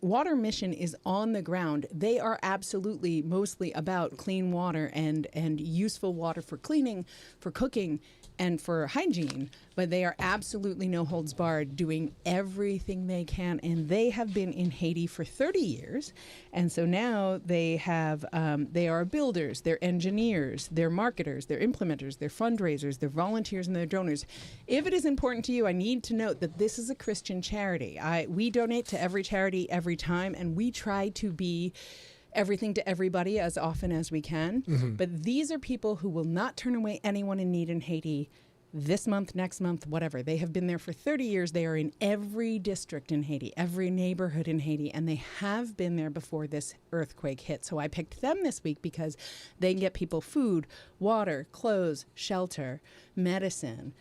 Water Mission is on the ground. They are absolutely mostly about clean water and useful water for cleaning, for cooking, and for hygiene, but they are absolutely no holds barred, doing everything they can, and they have been in Haiti for 30 years, and so now they are builders, they're engineers, they're marketers, they're implementers, they're fundraisers, they're volunteers, and they're donors. If it is important to you, I need to note that this is a Christian charity. We donate to every charity every time, and we try to be everything to everybody as often as we can. Mm-hmm. But these are people who will not turn away anyone in need in Haiti this month, next month, whatever. They have been there for 30 years. They are in every district in Haiti, every neighborhood in Haiti, and they have been there before this earthquake hit. So I picked them this week because they can get people food, water, clothes, shelter, medicine,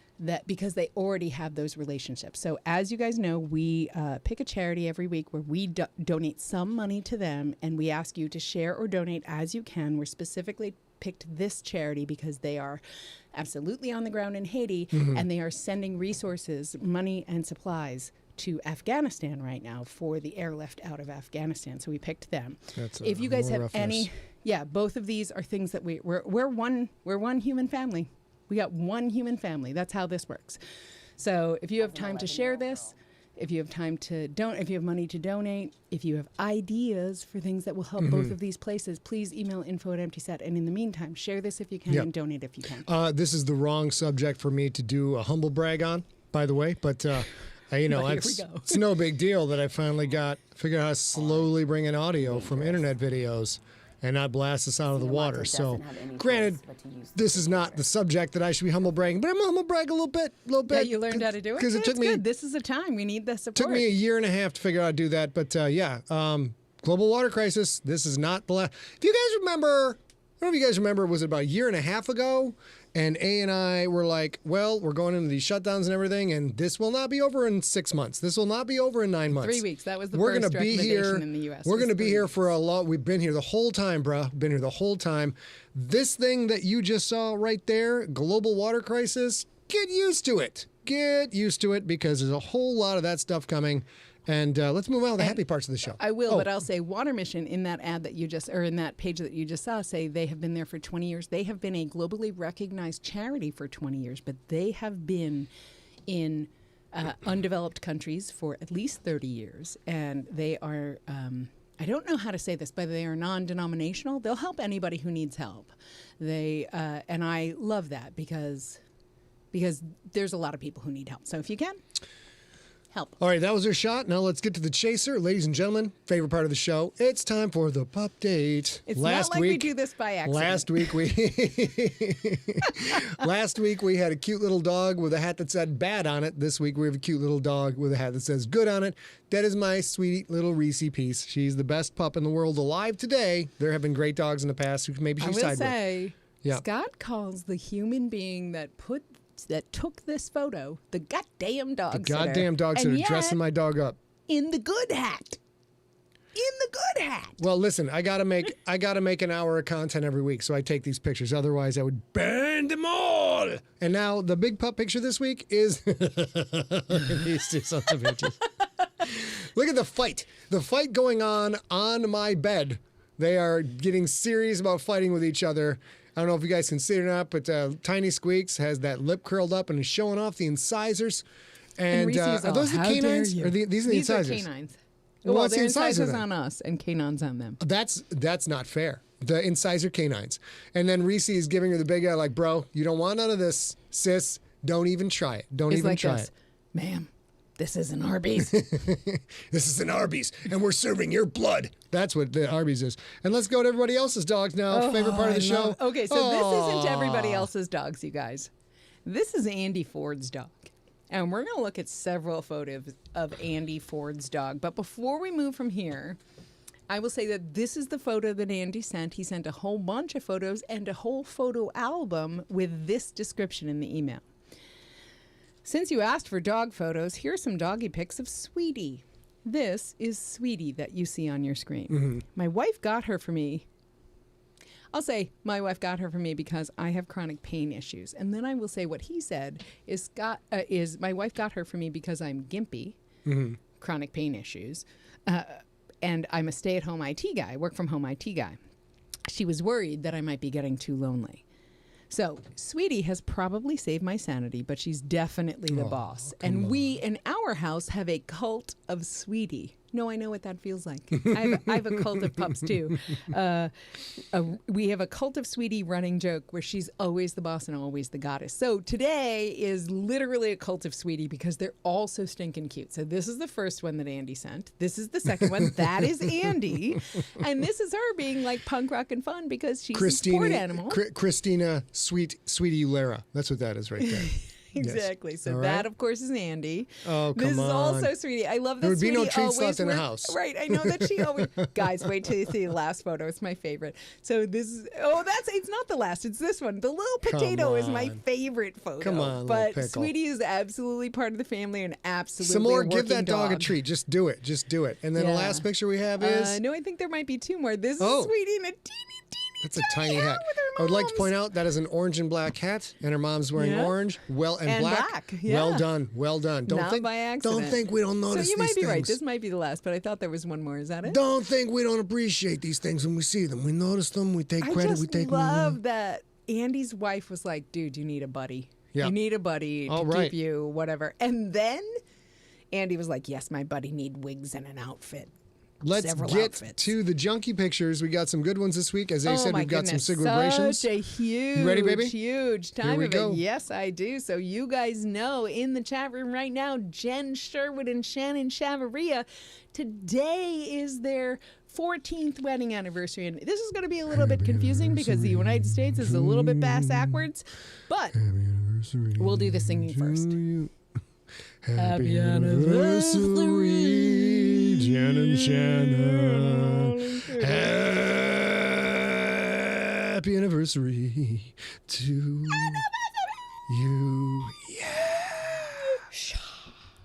because they already have those relationships. So as you guys know, we pick a charity every week where we donate some money to them, and we ask you to share or donate as you can. We're specifically picked this charity because they are absolutely on the ground in Haiti, mm-hmm. and they are sending resources, money, and supplies to Afghanistan right now for the airlift out of Afghanistan. So we picked them. If you guys have any, both of these are things that we're one human family. We got one human family. That's how this works. So if you have time to share this, if you have time to if you have money to donate, if you have ideas for things that will help both of these places, please email info@emptyset. And in the meantime, share this if you can and donate if you can. This is the wrong subject for me to do a humble brag on, by the way, but it's no big deal that I finally figured out how to slowly bring in audio from internet videos and not blast us out of the water. So, granted, this is not the subject that I should be humble bragging, but I'm humble brag a little bit. Yeah, you learned how to do it? Because it took me... Good. This is a time. We need the support. It took me a year and a half to figure out how to do that, but global water crisis, this is not the last... If you guys remember... I don't know if you guys remember, was it about a year and a half ago? And A and I were like, well, we're going into these shutdowns and everything, and this will not be over in 6 months. This will not be over in 9 months. 3 weeks. That was the first recommendation in the U.S. We're going to be here for a long... We've been here the whole time, bruh. Been here the whole time. This thing that you just saw right there, global water crisis, get used to it. Get used to it because there's a whole lot of that stuff coming. And let's move on to the happy parts of the show. I will, but I'll say Water Mission in that ad that you just, or in that page that you just saw, say they have been there for 20 years. They have been a globally recognized charity for 20 years, but they have been in undeveloped countries for at least 30 years. And they are, I don't know how to say this, but they are non-denominational. They'll help anybody who needs help. They, and I love that because there's a lot of people who need help. So if you can, help. All right, that was our shot. Now let's get to the chaser. Ladies and gentlemen, favorite part of the show. It's time for the pup date. It's not like we do this by accident. Last week we had a cute little dog with a hat that said bad on it. This week we have a cute little dog with a hat that says good on it. That is my sweet little Reese piece. She's the best pup in the world alive today. There have been great dogs in the past who maybe she's tied with. I will say, Scott calls the human being that took this photo the goddamn dog sitter. The goddamn dog sitter dressing my dog up. In the good hat. Well, listen, I gotta make an hour of content every week, so I take these pictures. Otherwise, I would burn them all. And now the big pup picture this week is these two sons of bitches. Look at the fight. The fight going on my bed. They are getting serious about fighting with each other. I don't know if you guys can see it or not, but Tiny Squeaks has that lip curled up and is showing off the incisors. And are those the canines? Or these are the incisors? These are canines. Well, the incisors on us and canines on them. That's not fair. The incisor canines. And then Reese is giving her the big eye like, bro, you don't want none of this, sis. Don't even try it. Don't even try it. Ma'am, this isn't Arby's. This is an Arby's, and we're serving your blood. That's what the Arby's is. And let's go to everybody else's dogs now. Favorite part of the show. Okay, so this isn't everybody else's dogs, you guys. This is Andy Ford's dog. And we're going to look at several photos of Andy Ford's dog. But before we move from here, I will say that this is the photo that Andy sent. He sent a whole bunch of photos and a whole photo album with this description in the email. Since you asked for dog photos, here's some doggy pics of Sweetie. This is Sweetie that you see on your screen. Mm-hmm. My wife got her for me. I'll say my wife got her for me because I have chronic pain issues. And then I will say what he said is my wife got her for me because I'm gimpy, chronic pain issues, and I'm a stay-at-home IT guy, work-from-home IT guy. She was worried that I might be getting too lonely. So, Sweetie has probably saved my sanity, but she's definitely the boss. And we, in our house, have a cult of Sweetie. No, I know what that feels like. I have a cult of pups, too. We have a cult of Sweetie running joke where she's always the boss and always the goddess. So today is literally a cult of Sweetie because they're all so stinking cute. So this is the first one that Andy sent. This is the second one. That is Andy. And this is her being like punk rock and fun because she's a sport animal. Christina Sweetie Ulera. That's what that is right there. Exactly. Yes. So that, of course, is Andy. Oh, come on. This is also Sweetie. I love that there would Sweetie be no treats left in the house. Right. I know that she always... Guys, wait till you see the last photo. It's my favorite. So this is... it's not the last. It's this one. The little potato is my favorite photo. Come on, but pickle. Sweetie is absolutely part of the family and absolutely some more. A give that dog a treat. Just do it. And then the last picture we have is... No, I think there might be two more. This is Sweetie in a teeny That's a tiny hat. I would like to point out that is an orange and black hat, and her mom's wearing orange, and black. Yeah. Well done. Not by accident. Don't think we don't notice these things. So you might be right. This might be the last, but I thought there was one more. Is that it? Don't think we don't appreciate these things when we see them. We notice them. We take credit. We take. I love that Andy's wife was like, "Dude, you need a buddy. Yeah. You need a buddy to keep you whatever." And then Andy was like, yes, my buddy need wigs and an outfit. Let's get to the junkie pictures. We got some good ones this week. As I said, we've got some celebrations. Such a huge, you ready, baby? Huge time of it. Yes, I do. So you guys know in the chat room right now, Jen Sherwood and Shannon Chavaria, today is their 14th wedding anniversary. And this is going to be a little bit confusing because the United States is a little bit backwards, but we'll do the singing first. Happy anniversary, Jen and Shannon. Happy anniversary to you. Yeah.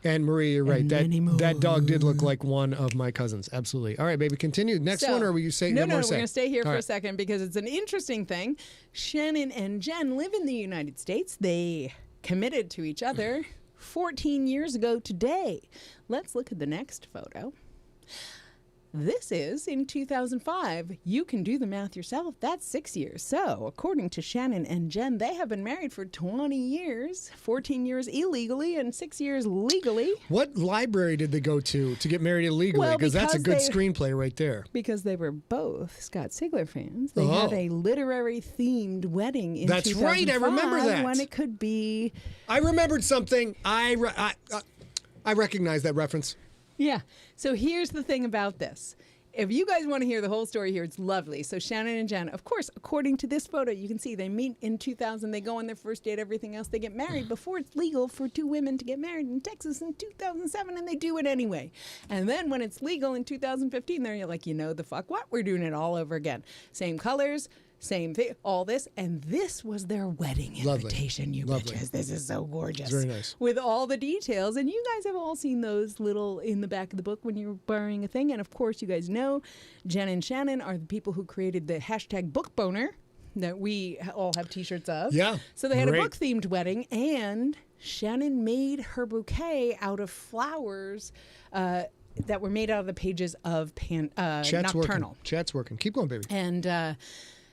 And Marie, you're right. That dog did look like one of my cousins. Absolutely. All right, baby, continue. Next one, or will you say no, more? No, we're going to stay here for a second because it's an interesting thing. Shannon and Jen live in the United States. They committed to each other 14 years ago today. Let's look at the next photo. This is in 2005. You can do the math yourself. That's 6 years. So, according to Shannon and Jen, they have been married for 20 years, 14 years illegally and 6 years legally. What library did they go to get married illegally? Because that's a good screenplay right there. Because they were both Scott Sigler fans. They had a literary themed wedding in 2005. That's right. I remember that. When it could be. I remembered something. I recognize that reference. Yeah. So here's the thing about this. If you guys want to hear the whole story here, it's lovely. So Shannon and Jen, of course, according to this photo, you can see they meet in 2000. They go on their first date, everything else. They get married before it's legal for two women to get married in Texas in 2007, and they do it anyway. And then when it's legal in 2015, they're like, the fuck what? We're doing it all over again. Same colors. Same thing, all this, and this was their wedding invitation, you bitches. This is so gorgeous. It's very nice. With all the details, and you guys have all seen those little in the back of the book when you're borrowing a thing, and of course you guys know Jen and Shannon are the people who created the hashtag bookboner that we all have t-shirts of. Yeah. So they had a book-themed wedding, and Shannon made her bouquet out of flowers that were made out of the pages of Nocturnal. Chat's working. Keep going, baby. And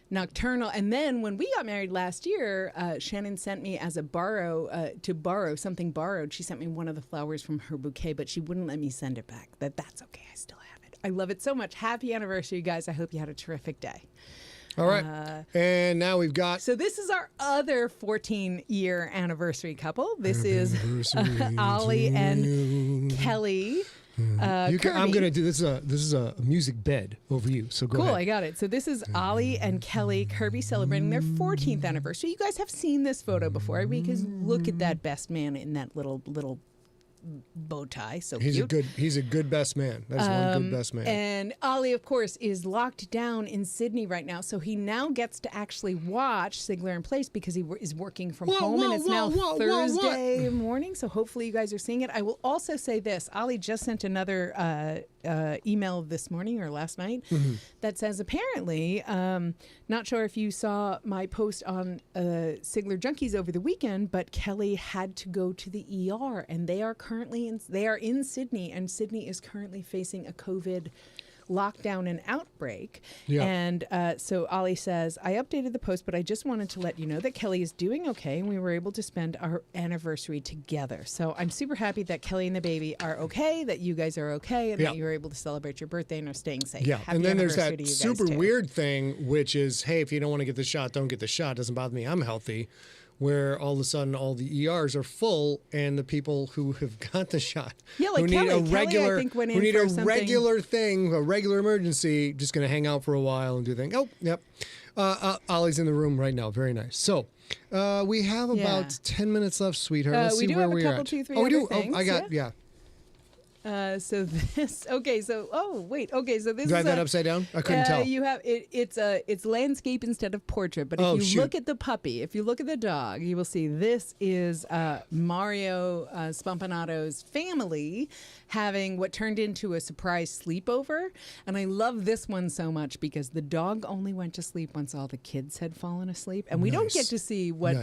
Nocturnal. And then when we got married last year, Shannon sent me as a to borrow something borrowed. She sent me one of the flowers from her bouquet, but she wouldn't let me send it back. That's okay. I still have it. I love it so much. Happy anniversary, guys. I hope you had a terrific day. All right. And now we've got. So this is our other 14-year anniversary couple. This is Ollie and Kelly. I'm gonna do this. This is a music bed over you. So go ahead. Cool, I got it. So this is Ollie and Kelly Kirby celebrating their 14th anniversary. You guys have seen this photo before because look at that best man in that little bow tie. So he's cute. He's a good best man. That's one good best man. And Ollie, of course, is locked down in Sydney right now, so he now gets to actually watch SIGLERinPLACE because he is working from home, and it's now Thursday morning. So hopefully you guys are seeing it. I will also say this: Ollie just sent another email this morning or last night that says apparently, not sure if you saw my post on Sigler Junkies over the weekend, but Kelly had to go to the ER, and they are currently in Sydney, and Sydney is currently facing a COVID lockdown and outbreak. Yeah. And so Ollie says, I updated the post, but I just wanted to let you know that Kelly is doing okay, and we were able to spend our anniversary together. So I'm super happy that Kelly and the baby are okay, that you guys are okay, and that you were able to celebrate your birthday and are staying safe. Yeah. Happy and then there's that to super weird thing, which is, hey, if you don't want to get the shot, don't get the shot. Doesn't bother me. I'm healthy. Where all of a sudden all the ERs are full, and the people who have got the shot, like who Kelly. need a regular, Kelly, I think, went in who need for a something. regular thing, a regular emergency, just going to hang out for a while and do things. Oh, yep. Ollie's in the room right now. Very nice. So we have about 10 minutes left, sweetheart. Let's see where we're at. Two, three we do. things, I got so this so this do I have that upside down? I couldn't tell. You have it's landscape instead of portrait, but if you look at the puppy, if you look at the dog, you will see this is Mario Spampanato's family having what turned into a surprise sleepover, and I love this one so much because the dog only went to sleep once all the kids had fallen asleep, and we don't get to see what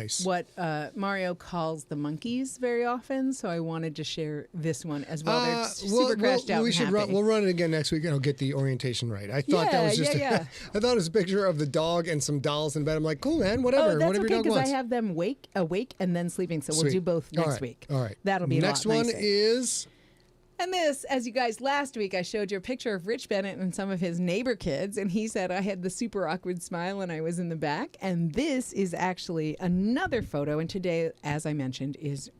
Mario calls the monkeys very often, so I wanted to share this one as well. They're super crashed out. We'll run it again next week, and I'll get the orientation right. I thought that was just. I thought it was a picture of the dog and some dolls in bed. I'm like, cool, man, whatever. That's whatever okay, your dog wants. because I have them awake and then sleeping, so we'll do both next week. All right. That'll be next a lot one nicer. is And this, as you guys, last week I showed you a picture of Rich Bennett and some of his neighbor kids, and he said I had the super awkward smile when I was in the back. And this is actually another photo. And today, as I mentioned, is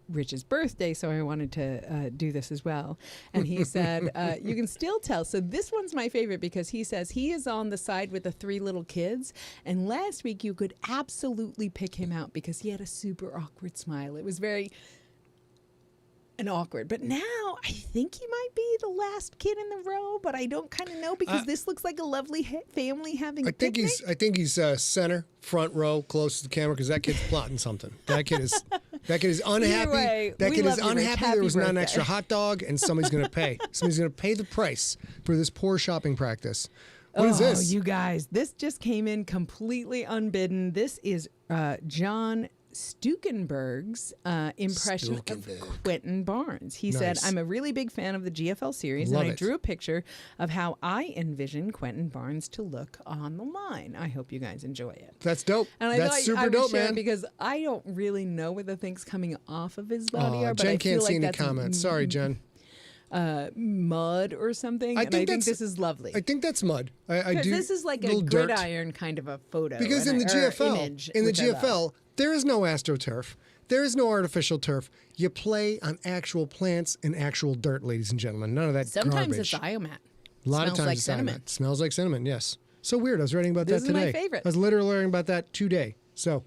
Rich's birthday, so I wanted to do this as well. And he said, you can still tell. So this one's my favorite because he says he is on the side with the 3 little kids. And last week you could absolutely pick him out because he had a super awkward smile. It was very... and awkward. But now I think he might be the last kid in the row, but I don't kind of know because this looks like a lovely family having a picnic. I think he's center, front row, close to the camera because that kid's plotting something. That kid is unhappy. Way, that kid is unhappy there was not an birthday. extra hot dog and somebody's going to pay. Somebody's going to pay the price for this poor shopping practice. What is this? You guys, this just came in completely unbidden. This is John Stukenberg's impression of Quentin Barnes. He said, I'm a really big fan of the GFL series, and I drew a picture of how I envision Quentin Barnes to look on the line. I hope you guys enjoy it. That's dope. And I That's thought super I would dope, share it man. Because I don't really know what the things coming off of his body are, but Jen I can't feel see like any that's comments. Sorry, Jen. Mud or something. I think this is lovely. I think that's mud. I do. This is like a gridiron kind of a photo. Because in the GFL, there is no AstroTurf. There is no artificial turf. You play on actual plants and actual dirt, ladies and gentlemen. None of that Sometimes garbage. it's Iomat. A lot of times like it's cinnamon. Iomat. Smells like cinnamon, yes. So weird. I was writing about This that is today. my favorite. I was literally learning about that today. So,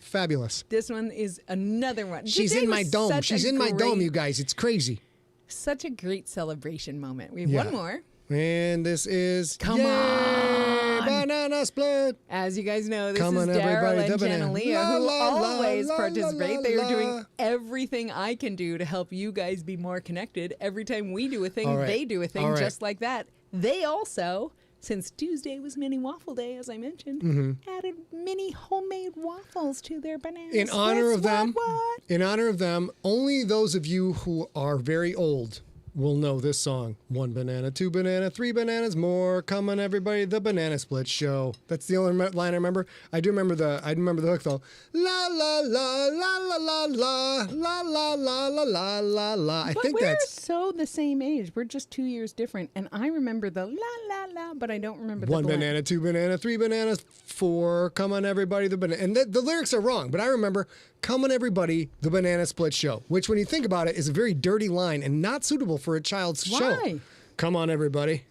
fabulous. This one is another one. She's Today in my was dome. such She's a in my dome, great- you guys. It's crazy. Such a great celebration moment. We have Yeah. one more. And this is... Come Yay! on! Banana split! As you guys know, this Come is on, Daryl everybody, and the banana. Janalia, La, who la, la, always la, participate. la, They are la. doing everything I can do to help you guys be more connected. Every time we do a thing, All right. they do a thing All right. just like that. They also, since Tuesday was mini waffle day, as I mentioned, added mini homemade waffles to their banana In honor of splits. them, What? in honor of them, only those of you who are very old will know this song. 1 banana, 2 banana, 3 bananas more. Come on, everybody, the Banana Split Show. That's the only line I remember. I remember the hook though. La la la la la la la la la la la la la la. I But think we're that's so the same age. We're just 2 years different. And I remember the la la la, but I don't remember the 1 blend. banana, 2 banana, 3 bananas, 4. Come on, everybody, the banana. And the lyrics are wrong, but I remember, come on, everybody, the Banana Split Show, which, when you think about it, is a very dirty line and not suitable for a child's show. Why? Come on, everybody.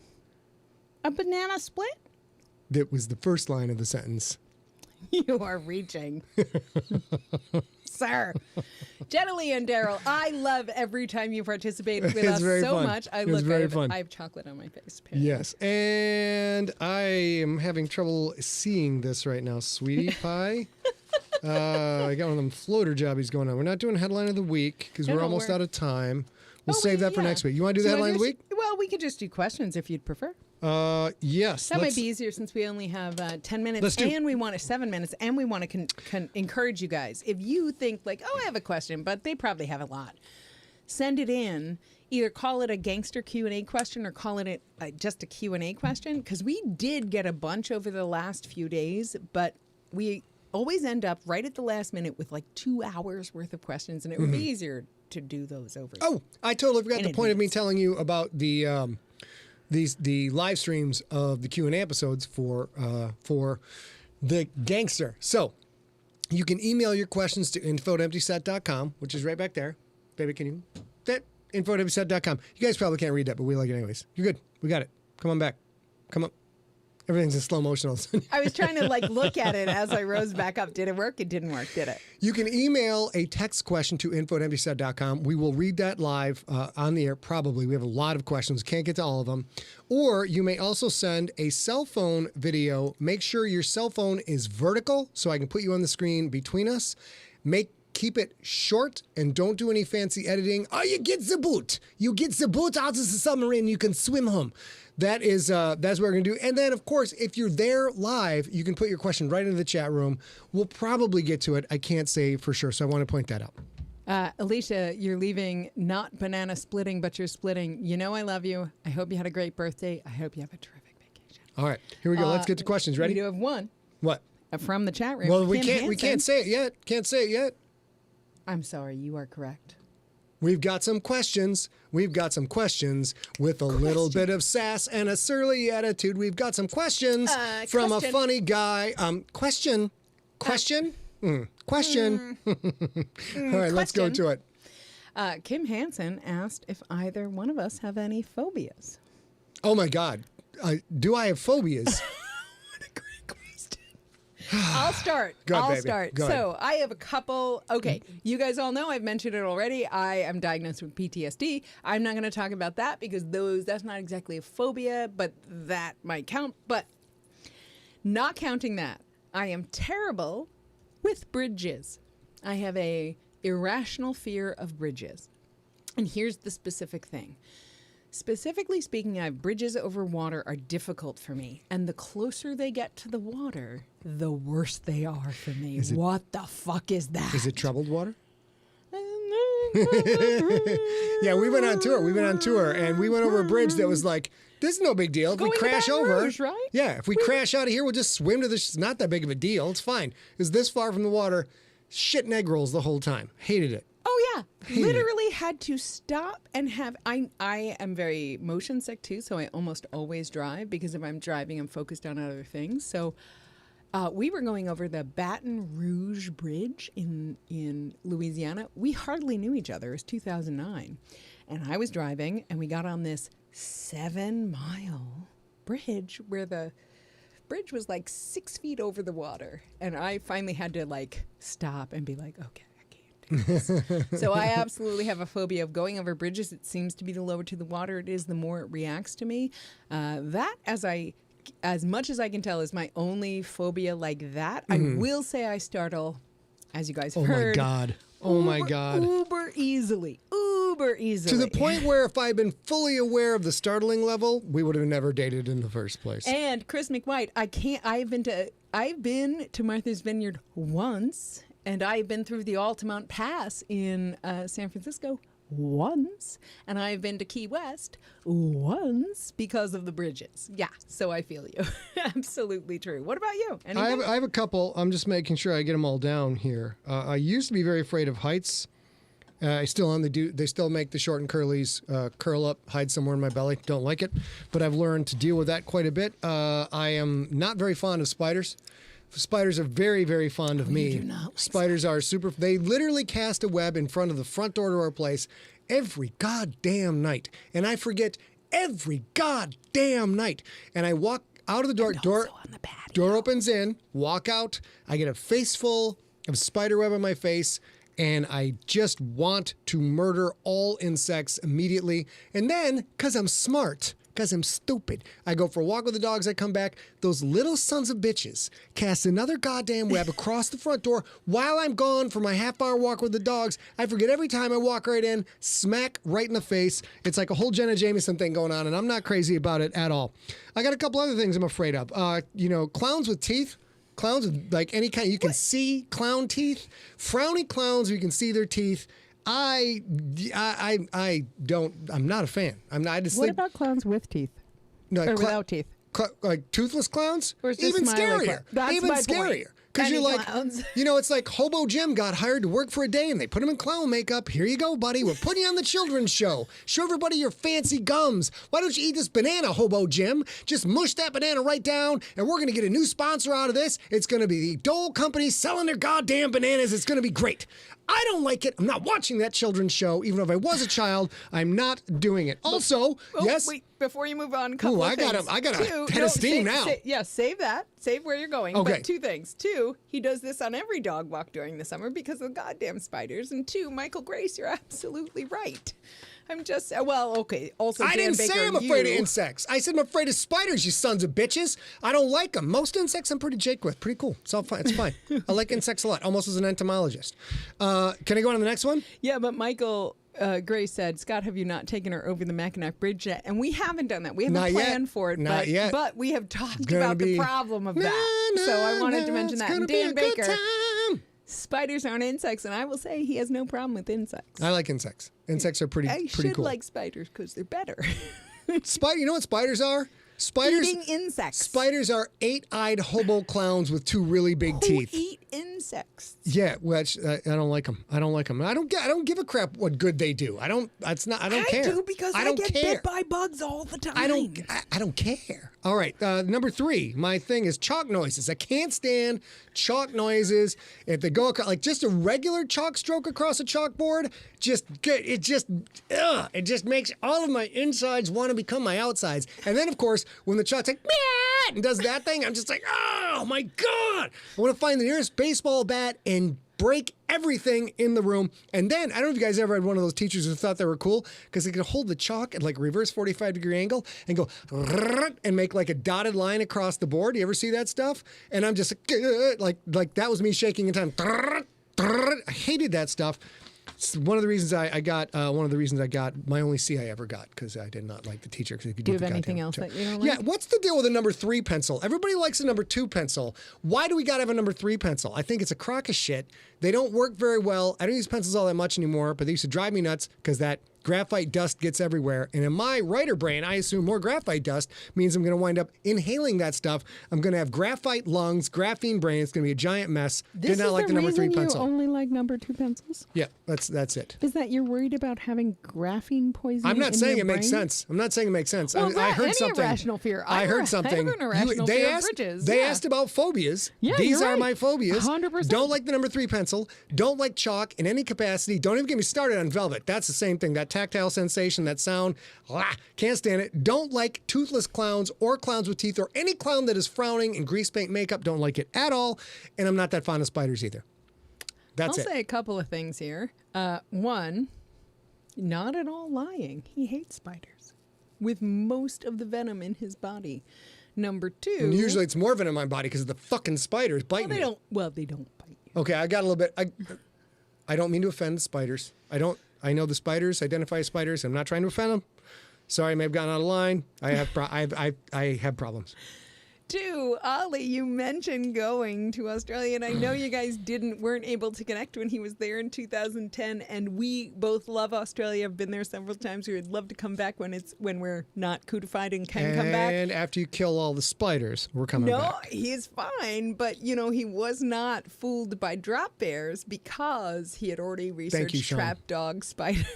A banana split? That was the first line of the sentence. You are reaching. Sir. Jenny and Daryl, I love every time you participate with It's us very so fun. much. It's very fun. I have chocolate on my face. Apparently. Yes. And I am having trouble seeing this right now, sweetie pie. I got one of them floater jobbies going on. We're not doing headline of the week because we're almost out of time. We'll save that for next week. You want to do the headline of the week? Well, we could just do questions if you'd prefer. Yes. That might be easier since we only have 10 minutes and we want 7 minutes and we want to encourage you guys. If you think like, oh, I have a question, but they probably have a lot, send it in. Either call it a Gangster Q&A question or call it just a Q&A question, because we did get a bunch over the last few days, but we always end up right at the last minute with like 2 hours worth of questions, and it would be easier to do those over. Oh, I totally forgot the point of me telling you about the the live streams of the Q&A episodes for the Gangster. So you can email your questions to info@emptyset.com, which is right back there. Baby, can you? That info@emptyset.com. You guys probably can't read that, but we like it anyways. You're good. We got it. Come on back. Come on. Everything's in slow motion. I was trying to look at it as I rose back up. Did it work? It didn't work, did it? You can email a text question to info@emptyset.com. We will read that live on the air, probably. We have a lot of questions. Can't get to all of them. Or you may also send a cell phone video. Make sure your cell phone is vertical so I can put you on the screen between us. Keep it short and don't do any fancy editing. Oh, you get the boot. You get the boot out of the submarine. You can swim home. That's what we're going to do. And then, of course, if you're there live, you can put your question right into the chat room. We'll probably get to it. I can't say for sure, so I want to point that out. Alicia, you're leaving not banana splitting, but you're splitting. You know I love you. I hope you had a great birthday. I hope you have a terrific vacation. All right, here we go. Let's get to questions. Ready? We do have one. What? From the chat room. Well, Kim we can't say it yet. Can't say it yet. I'm sorry, you are correct. We've got some questions. We've got some questions with a little bit of sass and a surly attitude. We've got some questions from a funny guy. Question. All right, let's go to it. Kim Hansen asked if either one of us have any phobias. Oh, my God. Do I have phobias? I'll start. Go ahead, I'll baby. start. Go ahead. So I have a couple. Okay, you guys all know I've mentioned it already. I am diagnosed with PTSD. I'm not going to talk about that because that's not exactly a phobia, but that might count. But not counting that, I am terrible with bridges. I have a irrational fear of bridges. And here's the specific thing. Specifically speaking, bridges over water are difficult for me. And the closer they get to the water, the worse they are for me. What the fuck is that? Is it troubled water? Yeah, we went on tour, and we went over a bridge that was like, this is no big deal. If we crash over, Rouge, right? Yeah, if we crash out of here, we'll just swim to this. It's not that big of a deal. It's fine. It's this far from the water. Shit and egg rolls the whole time. Hated it. Oh, yeah. Literally had to stop and have... I am very motion sick, too, so I almost always drive because if I'm driving, I'm focused on other things. So we were going over the Baton Rouge Bridge in Louisiana. We hardly knew each other. It was 2009. And I was driving, and we got on this 7-mile bridge where the bridge was like 6 feet over the water. And I finally had to, like, stop and be like, okay. So I absolutely have a phobia of going over bridges. It seems to be the lower to the water it is, the more it reacts to me. That, as much as I can tell, is my only phobia like that. I will say I startle, as you guys have heard. Oh my God. Uber easily. To the point where if I'd been fully aware of the startling level, we would have never dated in the first place. And Chris McWhite, I've been to Martha's Vineyard once. And I've been through the Altamont Pass in San Francisco once. And I've been to Key West once because of the bridges. Yeah, so I feel you. Absolutely true. What about you? I have a couple. I'm just making sure I get them all down here. I used to be very afraid of heights. I still am. They still make the short and curlies curl up, hide somewhere in my belly. Don't like it. But I've learned to deal with that quite a bit. I am not very fond of spiders. Spiders are very, very fond of me. You do not like spiders are super. They literally cast a web in front of the front door to our place every goddamn night. And I forget every goddamn night. And I walk out of the door. Door opens in, walk out. I get a face full of spider web on my face. And I just want to murder all insects immediately. And then, because I'm smart... because I'm stupid, I go for a walk with the dogs, I come back, those little sons of bitches cast another goddamn web across the front door while I'm gone for my half-hour walk with the dogs. I forget every time I walk right in, smack right in the face. It's like a whole Jenna Jameson thing going on, and I'm not crazy about it at all. I got a couple other things I'm afraid of. Clowns with teeth. Clowns with like any kind, you can see clown teeth. Frowny clowns, you can see their teeth. I'm not a fan. What about clowns with teeth? No, or without teeth? Like toothless clowns? Or even scarier. Even scarier. Because you're like, clowns. It's like Hobo Jim got hired to work for a day and they put him in clown makeup. Here you go, buddy. We're putting you on the children's show. Show everybody your fancy gums. Why don't you eat this banana, Hobo Jim? Just mush that banana right down and we're going to get a new sponsor out of this. It's going to be the Dole Company selling their goddamn bananas. It's going to be great. I don't like it. I'm not watching that children's show. Even if I was a child, I'm not doing it. Also, yes. Wait, before you move on, a couple of things. I got a head of steam now. Save that. Save where you're going. Okay. But two things. Two, he does this on every dog walk during the summer because of the goddamn spiders. And two, Michael Grace, you're absolutely right. I'm just, okay. Also, I didn't say I'm afraid of insects. I said I'm afraid of spiders, you sons of bitches. I don't like them. Most insects I'm pretty jake with. Pretty cool. It's all fine. It's fine. I like insects a lot, almost as an entomologist. Can I go on to the next one? Yeah, but Michael Grace said, Scott, have you not taken her over the Mackinac Bridge yet? And we haven't done that. We haven't planned for it. Not yet. But we have talked about the problem of that. So I wanted to mention that. And Dan Baker, spiders aren't insects, and I will say he has no problem with insects. I like insects. Insects are pretty cool. I should like spiders because they're better. You know what spiders are? Spiders eating insects. Spiders are 8-eyed hobo clowns with 2 really big teeth. Who eat insects? insects. Yeah, which I don't like them. I don't like them. I don't give a crap what good they do. I don't care. I do because I get bit by bugs all the time. I don't care. All right, number 3. My thing is chalk noises. I can't stand chalk noises. If they go across, like just a regular chalk stroke across a chalkboard, it just makes all of my insides want to become my outsides. And then of course, when the chalk's like meow and does that thing, I'm just like, oh my God! I want to find the nearest baseball bat and break everything in the room. And then, I don't know if you guys ever had one of those teachers who thought they were cool because they could hold the chalk at like a reverse 45-degree angle and go and make like a dotted line across the board. You ever see that stuff? And I'm just like that was me shaking in time. I hated that stuff. It's one of the reasons I got my only C I ever got because I did not like the teacher. If you do you have anything else that you don't like? Yeah, what's the deal with a number 3 pencil? Everybody likes a number 2 pencil. Why do we got to have a number 3 pencil? I think it's a crock of shit. They don't work very well. I don't use pencils all that much anymore, but they used to drive me nuts because that graphite dust gets everywhere. And in my writer brain, I assume more graphite dust means I'm going to wind up inhaling that stuff. I'm going to have graphite lungs, graphene brain. It's going to be a giant mess. Did not like the number 3 pencil. You only like number 2 pencils? Yeah, that's it. Is that you're worried about having graphene poisoning? I'm not saying it makes sense. I'm not saying it makes sense. Well, I heard something. Irrational fear. I heard something. I have an irrational fear of bridges. They asked about phobias. Yeah, These you're are right. my phobias. 100%. Don't like the number 3 pencil. Don't like chalk in any capacity. Don't even get me started on velvet. That's the same thing. That tactile sensation, that sound. Can't stand it. Don't like toothless clowns or clowns with teeth or any clown that is frowning in grease paint makeup. Don't like it at all. And I'm not that fond of spiders either. I'll say a couple of things here. One, not at all lying. He hates spiders with most of the venom in his body. Number 2. And usually it's more venom in my body because of the fucking spiders biting me. They don't bite you. Okay, I got a little bit. I don't mean to offend spiders. I know the spiders, identify as spiders. I'm not trying to offend them. Sorry, I may have gotten out of line. I have problems. 2, Ollie, you mentioned going to Australia, and I know you guys weren't able to connect when he was there in 2010, and we both love Australia. I've been there several times. We would love to come back when we're not codified and can come back. And after you kill all the spiders, we're coming back. No, he's fine, but he was not fooled by drop bears because he had already researched trapdoor spiders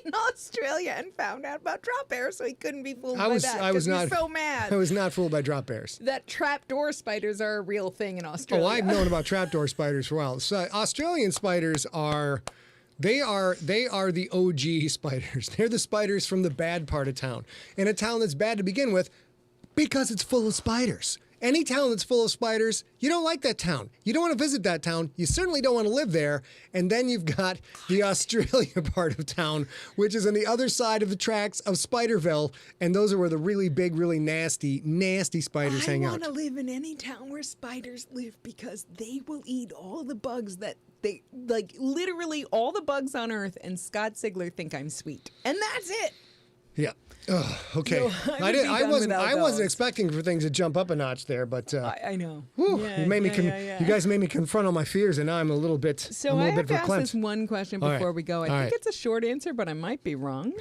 in Australia and found out about drop bears, so he couldn't be fooled by that. I was not so mad. I was not fooled by drop bears. That trapdoor spiders are a real thing in Australia. Oh, I've known about trapdoor spiders for a while. So Australian spiders are the OG spiders. They're the spiders from the bad part of town. In a town that's bad to begin with because it's full of spiders. Any town that's full of spiders, you don't like that town. You don't want to visit that town. You certainly don't want to live there. And then you've got the Australia part of town, which is on the other side of the tracks of Spiderville. And those are where the really big, really nasty, nasty spiders hang out. I want to live in any town where spiders live because they will eat all the bugs that literally all the bugs on Earth. And Scott Sigler think I'm sweet. And that's it. Yeah. Okay. No, I wasn't expecting for things to jump up a notch there, but I know. Whew, you guys made me confront all my fears, and now I'm a little bit. So I have to ask this one question before we go. I think it's a short answer, but I might be wrong.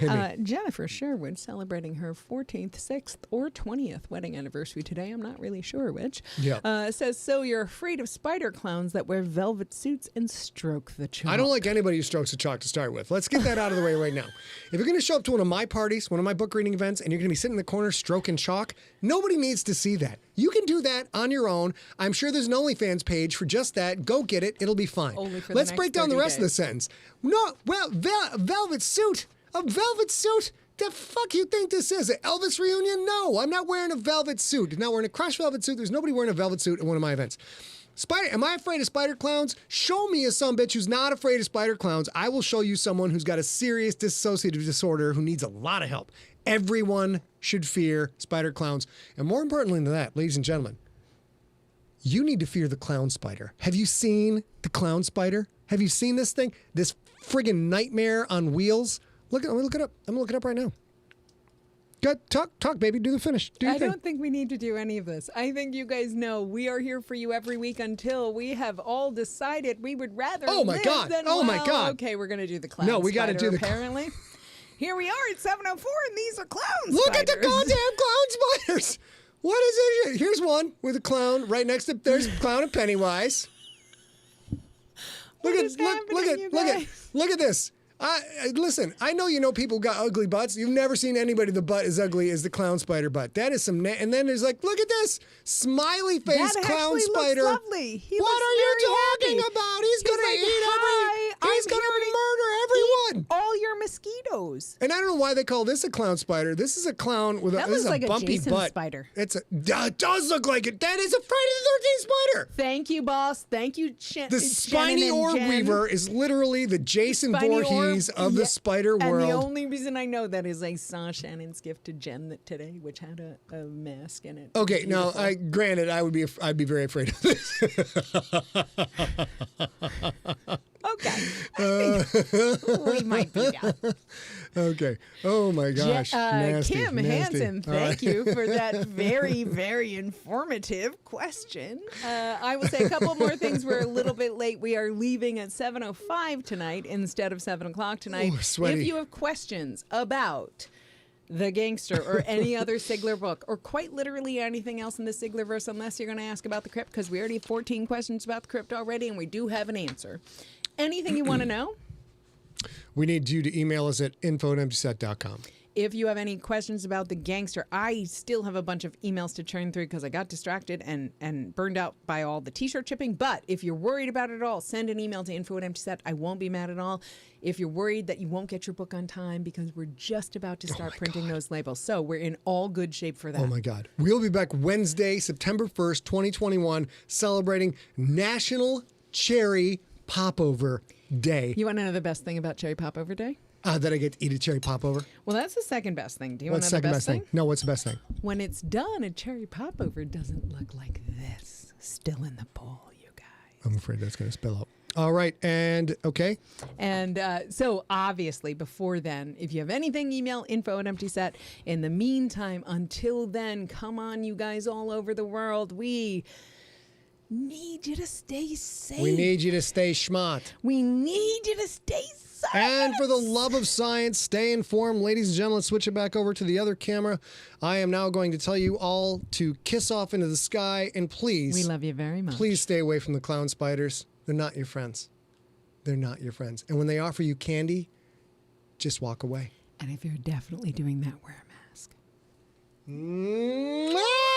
Jennifer Sherwood celebrating her 14th, 6th, or 20th wedding anniversary today. I'm not really sure which. Yeah. Says, so you're afraid of spider clowns that wear velvet suits and stroke the chalk. I don't like anybody who strokes the chalk to start with. Let's get that out of the way right now. If you're going to show up to one of my parties, one of my book reading events, and you're going to be sitting in the corner stroking chalk, nobody needs to see that. You can do that on your own. I'm sure there's an OnlyFans page for just that. Go get it. It'll be fine. Let's break down the rest of the sentence. No, well, velvet suit. A velvet suit? The fuck you think this is? An Elvis reunion? No, I'm not wearing a velvet suit. I'm not wearing a crushed velvet suit. There's nobody wearing a velvet suit at one of my events. Am I afraid of spider clowns? Show me a sumbitch who's not afraid of spider clowns. I will show you someone who's got a serious dissociative disorder who needs a lot of help. Everyone should fear spider clowns. And more importantly than that, ladies and gentlemen, you need to fear the clown spider. Have you seen the clown spider? Have you seen this thing? This friggin' nightmare on wheels? Let me look it up. I'm going to look it up right now. Go, talk, baby. Do the finish. I don't think we need to do any of this. I think you guys know we are here for you every week until we have all decided we would rather live than my God. Okay, we're going to do the clown No, we got to do the apparently. Here we are at 7:04, and these are clown Look spiders. at the goddamn clown spiders. What is it? Here's one with a clown right next to. There's Clown and Pennywise. Look at this. Listen, I know you know people got ugly butts. You've never seen anybody the butt as ugly as the clown spider butt. That is some. And then there's like, look at this smiley face clown spider. Looks lovely. What are you talking about? He's gonna He's gonna murder everyone. All your mosquitoes. And I don't know why they call this a clown spider. This is a clown with that this looks is like a bumpy Jason butt. Spider. It does look like it. That is a Friday the 13th spider. Thank you, boss. Thank you, The spiny orb weaver is literally the Jason Voorhees of the spider world. And the only reason I know that is I saw Shannon's gift to Jen today, which had a mask in it. Okay, now granted, I'd be very afraid of this. Okay. We might be down. Okay. Oh my gosh. Nasty, Kim nasty. Hansen, thank you for that very, very informative question. I will say a couple more things. We're a little bit late. We are leaving at 7:05 tonight instead of 7 o'clock tonight. Ooh, sweaty. If you have questions about The Gangster or any other Sigler book, or quite literally anything else in the Siglerverse, unless you're going to ask about the crypt, because we already have 14 questions about the crypt already, and we do have an answer. Anything you want to know? We need you to email us at info@emptyset.com. If you have any questions about The Gangster, I still have a bunch of emails to churn through because I got distracted and burned out by all the t-shirt shipping. But if you're worried about it at all, send an email to info@emptyset. I won't be mad at all. If you're worried that you won't get your book on time, because we're just about to start printing those labels. So we're in all good shape for that. Oh my God. We'll be back Wednesday, September 1st, 2021, celebrating National Cherry Popover Day. You want to know the best thing about Cherry Popover Day? That I get to eat a cherry popover. Well, that's the second best thing. Do you want What's to know the second best thing? No, what's the best thing? When it's done, a cherry popover doesn't look like this. Still in the bowl, you guys. I'm afraid that's going to spill out. All right. And okay. And so obviously before then, if you have anything, email info@emptyset. In the meantime, until then, come on, you guys all over the world. We need you to stay safe. We need you to stay smart. We need you to stay safe. And for the love of science, stay informed. Ladies and gentlemen, let's switch it back over to the other camera. I am now going to tell you all to kiss off into the sky, and please. We love you very much. Please stay away from the clown spiders. They're not your friends. They're not your friends. And when they offer you candy, just walk away. And if you're definitely doing that, wear a mask. Mwah!